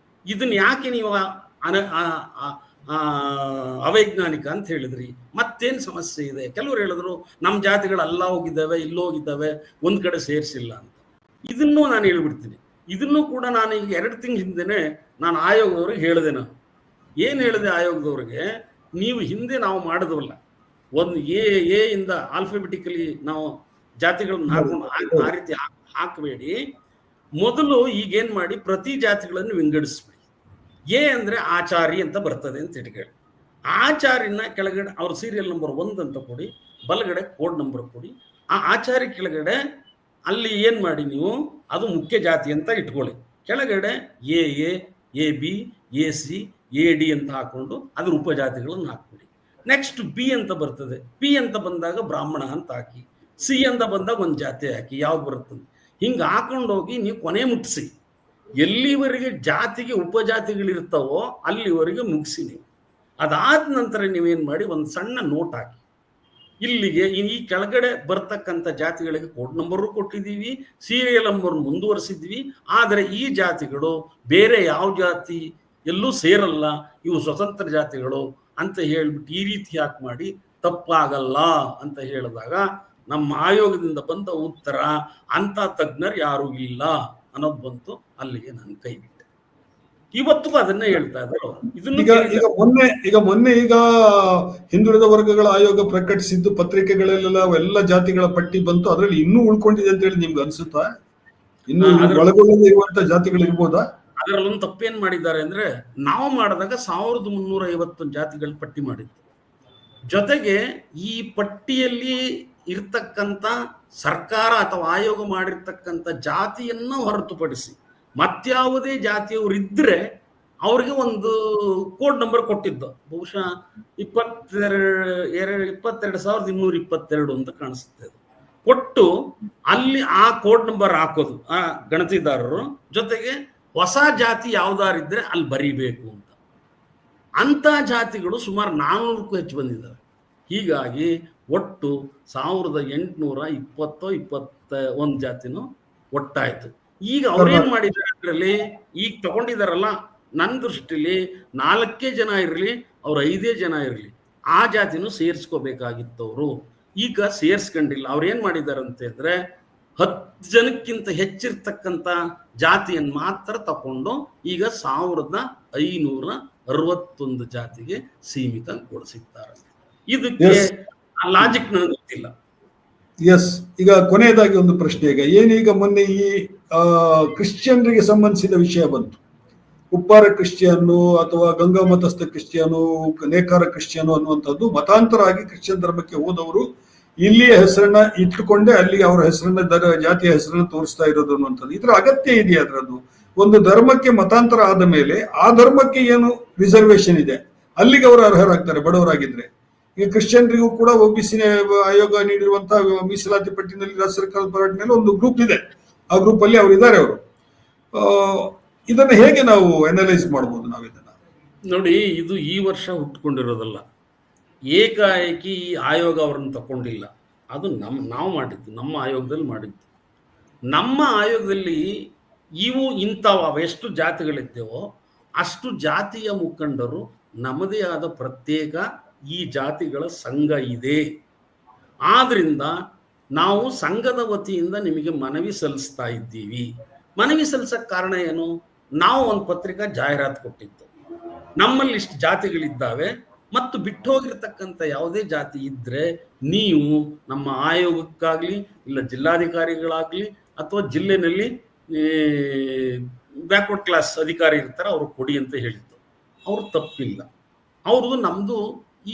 ಇದನ್ನ ಯಾಕೆ ನೀವು ಅವೈಜ್ಞಾನಿಕ ಅಂತ ಹೇಳಿದ್ರಿ. ಮತ್ತೇನು ಸಮಸ್ಯೆ ಇದೆ? ಕೆಲವರು ಹೇಳಿದ್ರು ನಮ್ಮ ಜಾತಿಗಳು ಅಲ್ಲ ಹೋಗಿದ್ದಾವೆ, ಇಲ್ಲೋಗಿದ್ದಾವೆ, ಒಂದ್ ಕಡೆ ಸೇರಿಸಿಲ್ಲ ಅಂತ. ಇದನ್ನೂ ನಾನು ಹೇಳ್ಬಿಡ್ತೀನಿ. ಇದನ್ನೂ ಕೂಡ ನಾನು ಈಗ 2 ತಿಂಗಳ ಹಿಂದೆನೆ ನಾನು ಆಯೋಗದವ್ರಿಗೆ ಹೇಳಿದೆ. ನಾನು ಏನು ಹೇಳಿದೆ ಆಯೋಗದವ್ರಿಗೆ, ನೀವು ಹಿಂದೆ ನಾವು ಮಾಡಿದ್ವಲ್ಲ, ಒಂದು ಎ ಇಂದ ಆಲ್ಫಾಬೆಟಿಕಲಿ ನಾವು ಜಾತಿಗಳನ್ನ ಹಾಕೊಂಡು ಆ ರೀತಿ ಹಾಕಬೇಡಿ. ಮೊದಲು ಈಗೇನ್ ಮಾಡಿ ಪ್ರತಿ ಜಾತಿಗಳನ್ನು ವಿಂಗಡಿಸ್ಬಿಡಿ. ಎ ಅಂದ್ರೆ ಆಚಾರಿ ಅಂತ ಬರ್ತದೆ ಅಂತ ಇಟ್ಕೊಳ್ಳಿ. ಆಚಾರಿನ ಕೆಳಗಡೆ ಅವ್ರ ಸೀರಿಯಲ್ ನಂಬರ್ 1 ಅಂತ ಕೊಡಿ, ಬಲಗಡೆ ಕೋಡ್ ನಂಬರ್ ಕೊಡಿ. ಆ ಆಚಾರಿ ಕೆಳಗಡೆ ಅಲ್ಲಿ ಏನ್ ಮಾಡಿ ನೀವು ಅದು ಮುಖ್ಯ ಜಾತಿ ಅಂತ ಇಟ್ಕೊಳ್ಳಿ. ಕೆಳಗಡೆ A B A C A D ಅಂತ ಹಾಕೊಂಡು ಅದ್ರ ಉಪಜಾತಿಗಳನ್ನು ಹಾಕ್ಬಿಡಿ. ನೆಕ್ಸ್ಟ್ ಬಿ ಅಂತ ಬರ್ತದೆ. ಪಿ ಅಂತ ಬಂದಾಗ ಬ್ರಾಹ್ಮಣ ಅಂತ ಹಾಕಿ, ಸಿ ಅಂತ ಬಂದಾಗ ಒಂದು ಜಾತಿ ಹಾಕಿ, ಯಾವ್ದು ಬರ್ತದೆ ಹಿಂಗೆ ಹಾಕೊಂಡೋಗಿ ನೀವು ಕೊನೆ ಮುಟ್ಟಿಸಿ. ಎಲ್ಲಿವರೆಗೆ ಜಾತಿಗೆ ಉಪಜಾತಿಗಳಿರ್ತಾವೋ ಅಲ್ಲಿವರೆಗೆ ಮುಗಿಸಿ ನೀವು. ಅದಾದ ನಂತರ ನೀವೇನು ಮಾಡಿ ಒಂದು ಸಣ್ಣ ನೋಟ್ ಹಾಕಿ, ಇಲ್ಲಿಗೆ ಈ ಕೆಳಗಡೆ ಬರ್ತಕ್ಕಂಥ ಜಾತಿಗಳಿಗೆ ಕೋಡ್ ನಂಬರು ಕೊಟ್ಟಿದ್ದೀವಿ, ಸೀರಿಯಲ್ ನಂಬರ್ ಮುಂದುವರಿಸಿದ್ವಿ. ಆದರೆ ಈ ಜಾತಿಗಳು ಬೇರೆ ಯಾವ ಜಾತಿ ಎಲ್ಲೂ ಸೇರಲ್ಲ, ಇವು ಸ್ವತಂತ್ರ ಜಾತಿಗಳು ಅಂತ ಹೇಳ್ಬಿಟ್ಟು ಈ ರೀತಿ ಯಾಕೆ ಮಾಡಿ ತಪ್ಪಾಗಲ್ಲ ಅಂತ ಹೇಳಿದಾಗ ನಮ್ಮ ಆಯೋಗದಿಂದ ಬಂದ ಉತ್ತರ ಅಂತ ತಜ್ಞರು ಯಾರೂ ಇಲ್ಲ ಅನ್ನೋದು ಬಂತು. ಅಲ್ಲಿಗೆ ನಾನು ಕೈ ಬಿಟ್ಟೆ. ಇವತ್ತಿಗೂ ಅದನ್ನೇ ಹೇಳ್ತಾ ಇದ್ರು. ಈಗ ಮೊನ್ನೆ ಹಿಂದುಳಿದ ವರ್ಗಗಳ ಆಯೋಗ ಪ್ರಕಟಿಸಿದ್ದು ಪತ್ರಿಕೆಗಳಲ್ಲೆಲ್ಲ ಎಲ್ಲ ಜಾತಿಗಳ ಪಟ್ಟಿ ಬಂತು. ಅದರಲ್ಲಿ ಇನ್ನೂ ಉಳ್ಕೊಂಡಿದೆ ಅಂತ ಹೇಳಿ ನಿಮ್ಗೆ ಅನ್ಸುತ್ತಾ? ಇನ್ನು ಒಳಗೊಳ್ಳದೆ ಇರುವಂತ ಜಾತಿಗಳು ಇರ್ಬೋದಾ? ಅದರಲ್ಲೊಂದು ತಪ್ಪೇನ್ ಮಾಡಿದ್ದಾರೆ ಅಂದ್ರೆ, ನಾವು ಮಾಡಿದಾಗ 1350 ಜಾತಿಗಳ ಪಟ್ಟಿ ಮಾಡಿದ್ದು. ಜೊತೆಗೆ ಈ ಪಟ್ಟಿಯಲ್ಲಿ ಇರ್ತಕ್ಕಂಥ ಸರ್ಕಾರ ಅಥವಾ ಆಯೋಗ ಮಾಡಿರ್ತಕ್ಕಂಥ ಜಾತಿಯನ್ನು ಹೊರತುಪಡಿಸಿ ಮತ್ಯಾವುದೇ ಜಾತಿಯವರು ಇದ್ರೆ ಅವ್ರಿಗೆ ಒಂದು ಕೋಡ್ ನಂಬರ್ ಕೊಟ್ಟಿದ್ದು. ಬಹುಶಃ 22,222 ಅಂತ ಕಾಣಿಸುತ್ತೆ. ಅದು ಕೊಟ್ಟು ಅಲ್ಲಿ ಆ ಕೋಡ್ ನಂಬರ್ ಹಾಕೋದು ಆ ಗಣತಿದಾರರು. ಜೊತೆಗೆ ಹೊಸ ಜಾತಿ ಯಾವ್ದಾರಿದ್ರೆ ಅಲ್ಲಿ ಬರಿಬೇಕು ಅಂತ ಜಾತಿಗಳು ಸುಮಾರು 400ಕ್ಕೂ ಹೆಚ್ಚು ಬಂದಿದ್ದಾವೆ. ಹೀಗಾಗಿ ಒಟ್ಟು 1821 ಜಾತಿನೂ ಒಟ್ಟಾಯ್ತು. ಈಗ ಅವ್ರೇನ್ ಮಾಡಿದ್ದಾರೆ ಅದರಲ್ಲಿ, ಈಗ ತಗೊಂಡಿದಾರಲ್ಲ, ನನ್ನ ದೃಷ್ಟಿಲಿ 4 ಜನ ಇರಲಿ, ಅವ್ರು 5 ಜನ ಇರಲಿ, ಆ ಜಾತಿನೂ ಸೇರಿಸ್ಕೋಬೇಕಾಗಿತ್ತವರು. ಈಗ ಸೇರ್ಸ್ಕೊಂಡಿಲ್ಲ. ಅವ್ರೇನ್ ಮಾಡಿದ್ದಾರೆ ಅಂತಂದ್ರೆ 10 ಜನಕ್ಕಿಂತ ಹೆಚ್ಚಿರ್ತಕ್ಕಂಥ ಜಾತಿಯನ್ನು ಮಾತ್ರ ತಕೊಂಡು ಈಗ 1561 ಜಾತಿಗೆ ಸೀಮಿತಗೊಳಿಸಿದ್ದಾರೆ. ಇದಕ್ಕೆ ಲಾಜಿಕ್ ನನಗೆ ಗೊತ್ತಿಲ್ಲ. ಎಸ್, ಈಗ ಕೊನೆಯದಾಗಿ ಒಂದು ಪ್ರಶ್ನೆ. ಏನೀಗ ಮೊನ್ನೆ ಈ ಕ್ರಿಶ್ಚಿಯನ್ರಿಗೆ ಸಂಬಂಧಿಸಿದ ವಿಷಯ ಬಂತು. ಉಪ್ಪಾರ ಕ್ರಿಶ್ಚಿಯನ್ನು ಅಥವಾ ಗಂಗಾ ಮತಸ್ಥ ಕ್ರಿಶ್ಚಿಯನು, ನೇಕಾರ ಕ್ರಿಶ್ಚಿಯನು ಅನ್ನುವಂಥದ್ದು ಮತಾಂತರ ಆಗಿ ಕ್ರಿಶ್ಚಿಯನ್ ಧರ್ಮಕ್ಕೆ ಹೋದವರು ಇಲ್ಲಿಯ ಹೆಸರನ್ನ ಇಟ್ಟುಕೊಂಡೇ ಅಲ್ಲಿ ಅವರ ಹೆಸರನ್ನ ಜಾತಿಯ ಹೆಸರನ್ನ ತೋರಿಸ್ತಾ ಇರೋದು ಅನ್ನುವಂಥದ್ದು. ಇದರ ಅಗತ್ಯ ಇದೆಯಾ? ಅದರದ್ದು ಒಂದು ಧರ್ಮಕ್ಕೆ ಮತಾಂತರ ಆದ ಮೇಲೆ ಆ ಧರ್ಮಕ್ಕೆ ಏನು ರಿಸರ್ವೇಶನ್ ಇದೆ ಅಲ್ಲಿಗೆ ಅವರು ಅರ್ಹರಾಗ್ತಾರೆ ಬಡವರಾಗಿದ್ರೆ. ಈಗ ಕ್ರಿಶ್ಚಿಯನ್ರಿಗೂ ಕೂಡ OBC ಆಯೋಗ ನೀಡಿರುವಂತಹ ಮೀಸಲಾತಿ ಪಟ್ಟಿನಲ್ಲಿ ರಾಜ್ಯ ಸರ್ಕಾರದ ಪರಟಿನಲ್ಲಿ ಒಂದು ಗ್ರೂಪ್ ಇದೆ. ಆ ಗ್ರೂಪ್ ಅಲ್ಲಿ ಅವರು ಇದ್ದಾರೆ. ಅವರು ಇದನ್ನ ಹೇಗೆ ನಾವು ಅನಲೈಸ್ ಮಾಡಬಹುದು? ನಾವು ಇದನ್ನ ನೋಡಿ, ಇದು ಈ ವರ್ಷ ಹುಟ್ಟುಕೊಂಡಿರೋದಲ್ಲ. ಏಕಾಏಕಿ ಈ ಆಯೋಗ ಅವರನ್ನು ತಗೊಂಡಿಲ್ಲ. ಅದು ನಾವು ಮಾಡಿದ್ದು, ನಮ್ಮ ಆಯೋಗದಲ್ಲಿ ಮಾಡಿದ್ದು. ನಮ್ಮ ಆಯೋಗದಲ್ಲಿ ಇವು ಇಂಥವು ಎಷ್ಟು ಜಾತಿಗಳಿದ್ದೇವೋ ಅಷ್ಟು ಜಾತಿಯ ಮುಖಂಡರು ನಮ್ಮದೇ ಆದ ಪ್ರತ್ಯೇಕ ಈ ಜಾತಿಗಳ ಸಂಘ ಇದೆ. ಆದ್ರಿಂದ ನಾವು ಸಂಘದ ವತಿಯಿಂದ ನಿಮಗೆ ಮನವಿ ಸಲ್ಲಿಸ್ತಾ ಇದ್ದೀವಿ. ಮನವಿ ಸಲ್ಲಿಸಕ್ಕೆ ಕಾರಣ ಏನು? ನಾವು ಒಂದು ಪತ್ರಿಕಾ ಜಾಹೀರಾತು ಕೊಟ್ಟಿದ್ದು, ನಮ್ಮಲ್ಲಿ ಇಷ್ಟು ಜಾತಿಗಳಿದ್ದಾವೆ ಮತ್ತು ಬಿಟ್ಟು ಹೋಗಿರ್ತಕ್ಕಂಥ ಯಾವುದೇ ಜಾತಿ ಇದ್ರೆ ನೀವು ನಮ್ಮ ಆಯೋಗಕ್ಕಾಗ್ಲಿ ಇಲ್ಲ ಜಿಲ್ಲಾಧಿಕಾರಿಗಳಾಗ್ಲಿ ಅಥವಾ ಜಿಲ್ಲೆನಲ್ಲಿ ಬ್ಯಾಕ್ವರ್ಡ್ ಕ್ಲಾಸ್ ಅಧಿಕಾರಿ ಇರ್ತಾರೆ, ಅವರು ಕೊಡಿ ಅಂತ ಹೇಳಿದ್ದು. ಅವ್ರು ತಪ್ಪಿಲ್ಲ. ಅವ್ರದ್ದು ನಮ್ದು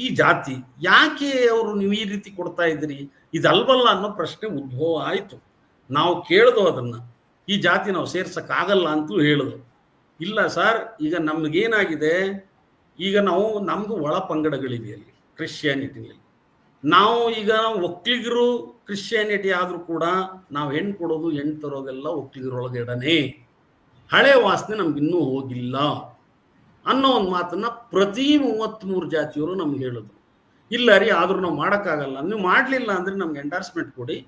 ಈ ಜಾತಿ ಯಾಕೆ ಅವರು ನೀವು ಈ ರೀತಿ ಕೊಡ್ತಾ ಇದ್ದೀರಿ, ಇದಲ್ವಲ್ಲ ಅನ್ನೋ ಪ್ರಶ್ನೆ ಉದ್ಭವ ಆಯಿತು. ನಾವು ಕೇಳಿದೋ ಅದನ್ನ, ಈ ಜಾತಿ ನಾವು ಸೇರ್ಸಕ್ಕಾಗಲ್ಲ ಅಂತಲೂ ಹೇಳಿದ್ರು. ಇಲ್ಲ ಸರ್, ಈಗ ನಮಗೇನಾಗಿದೆ, ಈಗ ನಮ್ದು ಒಳ ಪಂಗಡಗಳಿವೆ ಅಲ್ಲಿ ಕ್ರಿಶ್ಚಿಯಾನಿಟಿನಲ್ಲಿ. ನಾವು ಈಗ ಒಕ್ಕಲಿಗರು ಕ್ರಿಶ್ಚಿಯಾನಿಟಿ ಆದರೂ ಕೂಡ ನಾವು ಹೆಣ್ಣು ಕೊಡೋದು ಹೆಣ್ಣು ತರೋದೆಲ್ಲ ಒಕ್ಕಲಿಗರೊಳಗಡೆನೇ. ಹಳೆ ವಾಸನೆ ನಮ್ಗಿನ್ನೂ ಹೋಗಿಲ್ಲ ಅನ್ನೋ ಒಂದು ಮಾತನ್ನ ಪ್ರತಿ 33 ಜಾತಿಯವರು ನಮ್ಗೆ ಹೇಳಿದ್ರು. ಇಲ್ಲ ರೀ, ಆದರೂ ನಾವು ಮಾಡೋಕ್ಕಾಗಲ್ಲ, ನೀವು ಮಾಡಲಿಲ್ಲ ಅಂದರೆ ನಮ್ಗೆ ಎಂಡಾರ್ಸ್ಮೆಂಟ್ ಕೊಡಿ,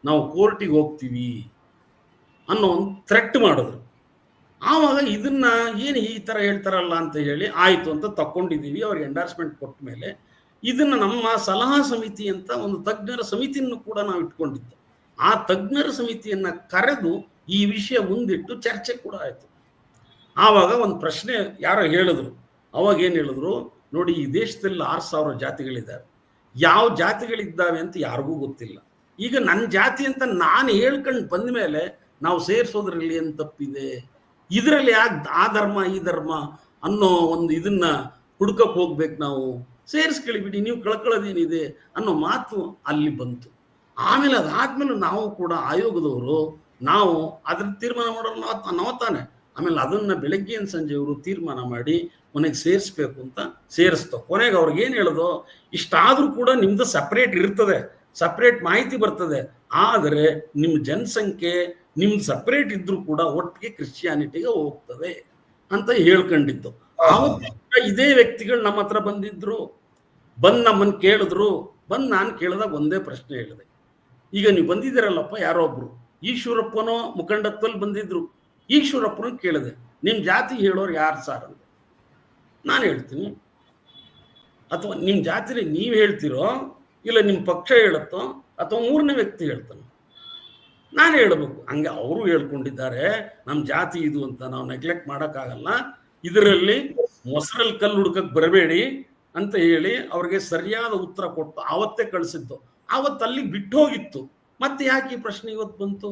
ನಾವು ಕೋರ್ಟಿಗೆ ಹೋಗ್ತೀವಿ ಅನ್ನೋ ಒಂದು ಥ್ರೆಟ್ ಮಾಡಿದ್ರು. ಆವಾಗ ಇದನ್ನ ಏನು ಈ ತರ ಹೇಳ್ತಾರಲ್ಲ ಅಂತ ಹೇಳಿ ಆಯ್ತು ಅಂತ ತಕೊಂಡಿದ್ದೀವಿ. ಅವ್ರಿಗೆ ಎಂಡಾರ್ಸ್ಮೆಂಟ್ ಕೊಟ್ಟ ಮೇಲೆ ಇದನ್ನ ನಮ್ಮ ಸಲಹಾ ಸಮಿತಿ ಅಂತ ಒಂದು ತಜ್ಞರ ಸಮಿತಿಯನ್ನು ಕೂಡ ನಾವು ಇಟ್ಕೊಂಡಿದ್ದು. ಆ ತಜ್ಞರ ಸಮಿತಿಯನ್ನ ಕರೆದು ಈ ವಿಷಯ ಮುಂದಿಟ್ಟು ಚರ್ಚೆ ಕೂಡ ಆಯ್ತು. ಆವಾಗ ಒಂದು ಪ್ರಶ್ನೆ ಯಾರೋ ಹೇಳಿದ್ರು. ಅವಾಗ ಏನು ಹೇಳಿದ್ರು, ನೋಡಿ ಈ ದೇಶದಲ್ಲಿ 6,000 ಜಾತಿಗಳಿದ್ದಾವೆ, ಯಾವ ಜಾತಿಗಳಿದ್ದಾವೆ ಅಂತ ಯಾರಿಗೂ ಗೊತ್ತಿಲ್ಲ. ಈಗ ನನ್ನ ಜಾತಿ ಅಂತ ನಾನು ಹೇಳ್ಕೊಂಡು ಬಂದ ಮೇಲೆ ನಾವು ಸೇರಿಸೋದ್ರಲ್ಲಿ ಏನು ತಪ್ಪಿದೆ? ಇದರಲ್ಲಿ ಯಾಕೆ ಆ ಧರ್ಮ ಈ ಧರ್ಮ ಅನ್ನೋ ಒಂದು ಇದನ್ನ ಹುಡ್ಕಕ್ಕೆ ಹೋಗ್ಬೇಕು? ನಾವು ಸೇರಿಸ್ಕೊಳ್ಳಿಬಿಡಿ, ನೀವು ಕಳ್ಕೊಳ್ಳೋದೇನಿದೆ ಅನ್ನೋ ಮಾತು ಅಲ್ಲಿ ಬಂತು. ಆಮೇಲೆ ಅದಾದ್ಮೇಲೆ ನಾವು ಕೂಡ ಆಯೋಗದವರು ನಾವು ಅದ್ರ ತೀರ್ಮಾನ ಮಾಡೋರು ನಾವು ತಾನೆ. ಆಮೇಲೆ ಅದನ್ನ ಬೆಳಗ್ಗೆ ಸಂಜೆ ಅವರು ತೀರ್ಮಾನ ಮಾಡಿ ಕೊನೆಗೆ ಸೇರಿಸ್ಬೇಕು ಅಂತ ಸೇರಿಸ್ತೋ. ಕೊನೆಗೆ ಅವ್ರಿಗೆ ಏನು ಹೇಳೋದು, ಇಷ್ಟಾದ್ರೂ ಕೂಡ ನಿಮ್ದು ಸಪ್ರೇಟ್ ಇರ್ತದೆ, ಸಪ್ರೇಟ್ ಮಾಹಿತಿ ಬರ್ತದೆ, ಆದರೆ ನಿಮ್ಮ ಜನಸಂಖ್ಯೆ ನಿಮ್ದು ಸಪ್ರೇಟ್ ಇದ್ರೂ ಕೂಡ ಒಟ್ಟಿಗೆ ಕ್ರಿಶ್ಚಿಯಾನಿಟಿಗೆ ಹೋಗ್ತದೆ ಅಂತ ಹೇಳ್ಕೊಂಡಿದ್ದು. ಇದೇ ವ್ಯಕ್ತಿಗಳು ನಮ್ಮ ಹತ್ರ ಬಂದಿದ್ರು, ಬಂದು ನಮ್ಮನ್ನು ಕೇಳಿದ್ರು. ಬಂದು ನಾನು ಕೇಳಿದಾಗ ಒಂದೇ ಪ್ರಶ್ನೆ ಹೇಳಿದೆ, ಈಗ ನೀವು ಬಂದಿದ್ದೀರಲ್ಲಪ್ಪ ಯಾರೋ ಒಬ್ರು ಈಶ್ವರಪ್ಪನೋ ಮುಖಂಡತ್ವದಲ್ಲಿ ಬಂದಿದ್ರು, ಈಶ್ವರಪ್ಪನ ಕೇಳಿದೆ ನಿಮ್ಮ ಜಾತಿ ಹೇಳೋರು ಯಾರು ಸಾರ್ ಅಂತ. ನಾನು ಹೇಳ್ತೀನಿ, ಅಥವಾ ನಿಮ್ಮ ಜಾತಿಲಿ ನೀವು ಹೇಳ್ತಿರೋ ಇಲ್ಲ ನಿಮ್ಮ ಪಕ್ಷ ಹೇಳುತ್ತೋ ಅಥವಾ ಮೂರನೇ ವ್ಯಕ್ತಿ ಹೇಳ್ತಾನೆ? ನಾನು ಹೇಳ್ಬೇಕು. ಹಂಗೆ ಅವರು ಹೇಳ್ಕೊಂಡಿದ್ದಾರೆ ನಮ್ಮ ಜಾತಿ ಇದು ಅಂತ, ನಾವು ನೆಗ್ಲೆಕ್ಟ್ ಮಾಡೋಕ್ಕಾಗಲ್ಲ, ಇದರಲ್ಲಿ ಮೊಸರಲ್ಲಿ ಕಲ್ಲು ಹುಡ್ಕಕ್ಕೆ ಬರಬೇಡಿ ಅಂತ ಹೇಳಿ ಅವ್ರಿಗೆ ಸರಿಯಾದ ಉತ್ತರ ಕೊಟ್ಟು ಆವತ್ತೇ ಕಳಿಸಿದ್ದು. ಆವತ್ತು ಅಲ್ಲಿ ಬಿಟ್ಟು ಹೋಗಿತ್ತು. ಮತ್ತೆ ಯಾಕೆ ಈ ಪ್ರಶ್ನೆ ಇವತ್ತು ಬಂತು?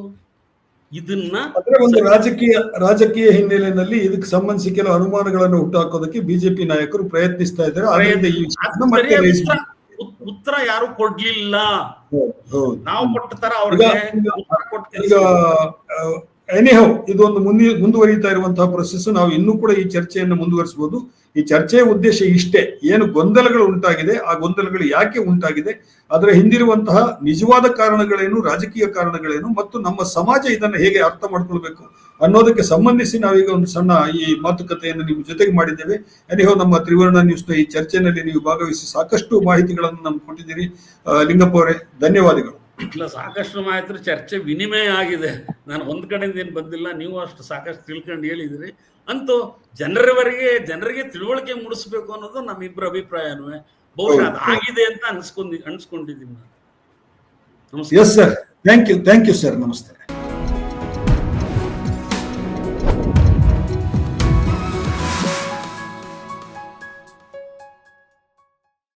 ಇದನ್ನ ಒಂದು ರಾಜಕೀಯ ಹಿನ್ನೆಲೆಯಲ್ಲಿ ಇದಕ್ಕೆ ಸಂಬಂಧಿಸಿ ಕೆಲವು ಅನುಮಾನಗಳನ್ನು ಹುಟ್ಟುಹಾಕೋದಕ್ಕೆ ಬಿಜೆಪಿ ನಾಯಕರು ಪ್ರಯತ್ನಿಸ್ತಾ ಇದ್ದಾರೆ. ಉತ್ತರ ಯಾರು ಕೊಡ್ಲಿಲ್ಲ, ನಾವು ಕೊಟ್ಟ ತರ ಅವ್ರಿಗೆ ಈಗ ಎನಿಹೌ ಇದೊಂದು ಮುಂದುವರಿತಾ ಇರುವಂತಹ ಪ್ರೊಸೆಸ್. ನಾವು ಇನ್ನೂ ಕೂಡ ಈ ಚರ್ಚೆಯನ್ನು ಮುಂದುವರಿಸಬಹುದು. ಈ ಚರ್ಚೆಯ ಉದ್ದೇಶ ಇಷ್ಟೇ, ಏನು ಗೊಂದಲಗಳು ಉಂಟಾಗಿದೆ, ಆ ಗೊಂದಲಗಳು ಯಾಕೆ ಉಂಟಾಗಿದೆ, ಅದರ ಹಿಂದಿರುವಂತಹ ನಿಜವಾದ ಕಾರಣಗಳೇನು, ರಾಜಕೀಯ ಕಾರಣಗಳೇನು, ಮತ್ತು ನಮ್ಮ ಸಮಾಜ ಇದನ್ನು ಹೇಗೆ ಅರ್ಥ ಮಾಡ್ಕೊಳ್ಬೇಕು ಅನ್ನೋದಕ್ಕೆ ಸಂಬಂಧಿಸಿ ನಾವೀಗ ಒಂದು ಸಣ್ಣ ಈ ಮಾತುಕತೆಯನ್ನು ನಿಮ್ಮ ಜೊತೆಗೆ ಮಾಡಿದ್ದೇವೆ. ಎನಿಹೌ ನಮ್ಮ ತ್ರಿವರ್ಣ ನ್ಯೂಸ್ನ ಈ ಚರ್ಚೆಯಲ್ಲಿ ನೀವು ಭಾಗವಹಿಸಿ ಸಾಕಷ್ಟು ಮಾಹಿತಿಗಳನ್ನು ನಮ್ಗೆ ಕೊಟ್ಟಿದ್ದೀರಿ. ಲಿಂಗಪ್ಪ ಅವರೇ, ಧನ್ಯವಾದಗಳು. ಇಲ್ಲ, ಸಾಕಷ್ಟು ಮಾಹಿತಿ ಚರ್ಚೆ ವಿನಿಮಯ ಆಗಿದೆ. ನಾನು ಒಂದ್ ಕಡೆಯಿಂದ ಏನು ಬಂದಿಲ್ಲ, ನೀವು ಅಷ್ಟು ಸಾಕಷ್ಟು ತಿಳ್ಕೊಂಡು ಹೇಳಿದಿರಿ. ಅಂತೂ ಜನರಿಗೆ ತಿಳುವಳಿಕೆ ಮೂಡಿಸ್ಬೇಕು ಅನ್ನೋದು ನಮ್ಮಿಬ್ಬರ ಅಭಿಪ್ರಾಯನೂ. ಬಹುಶಃ ಅದಾಗಿದೆ ಅಂತ ಅನ್ಸ್ಕೊಂಡಿದ್ದೀನಿ ನಾನು. ನಮಸ್ಕಾರ. Thank you sir. ನಮಸ್ತೆ.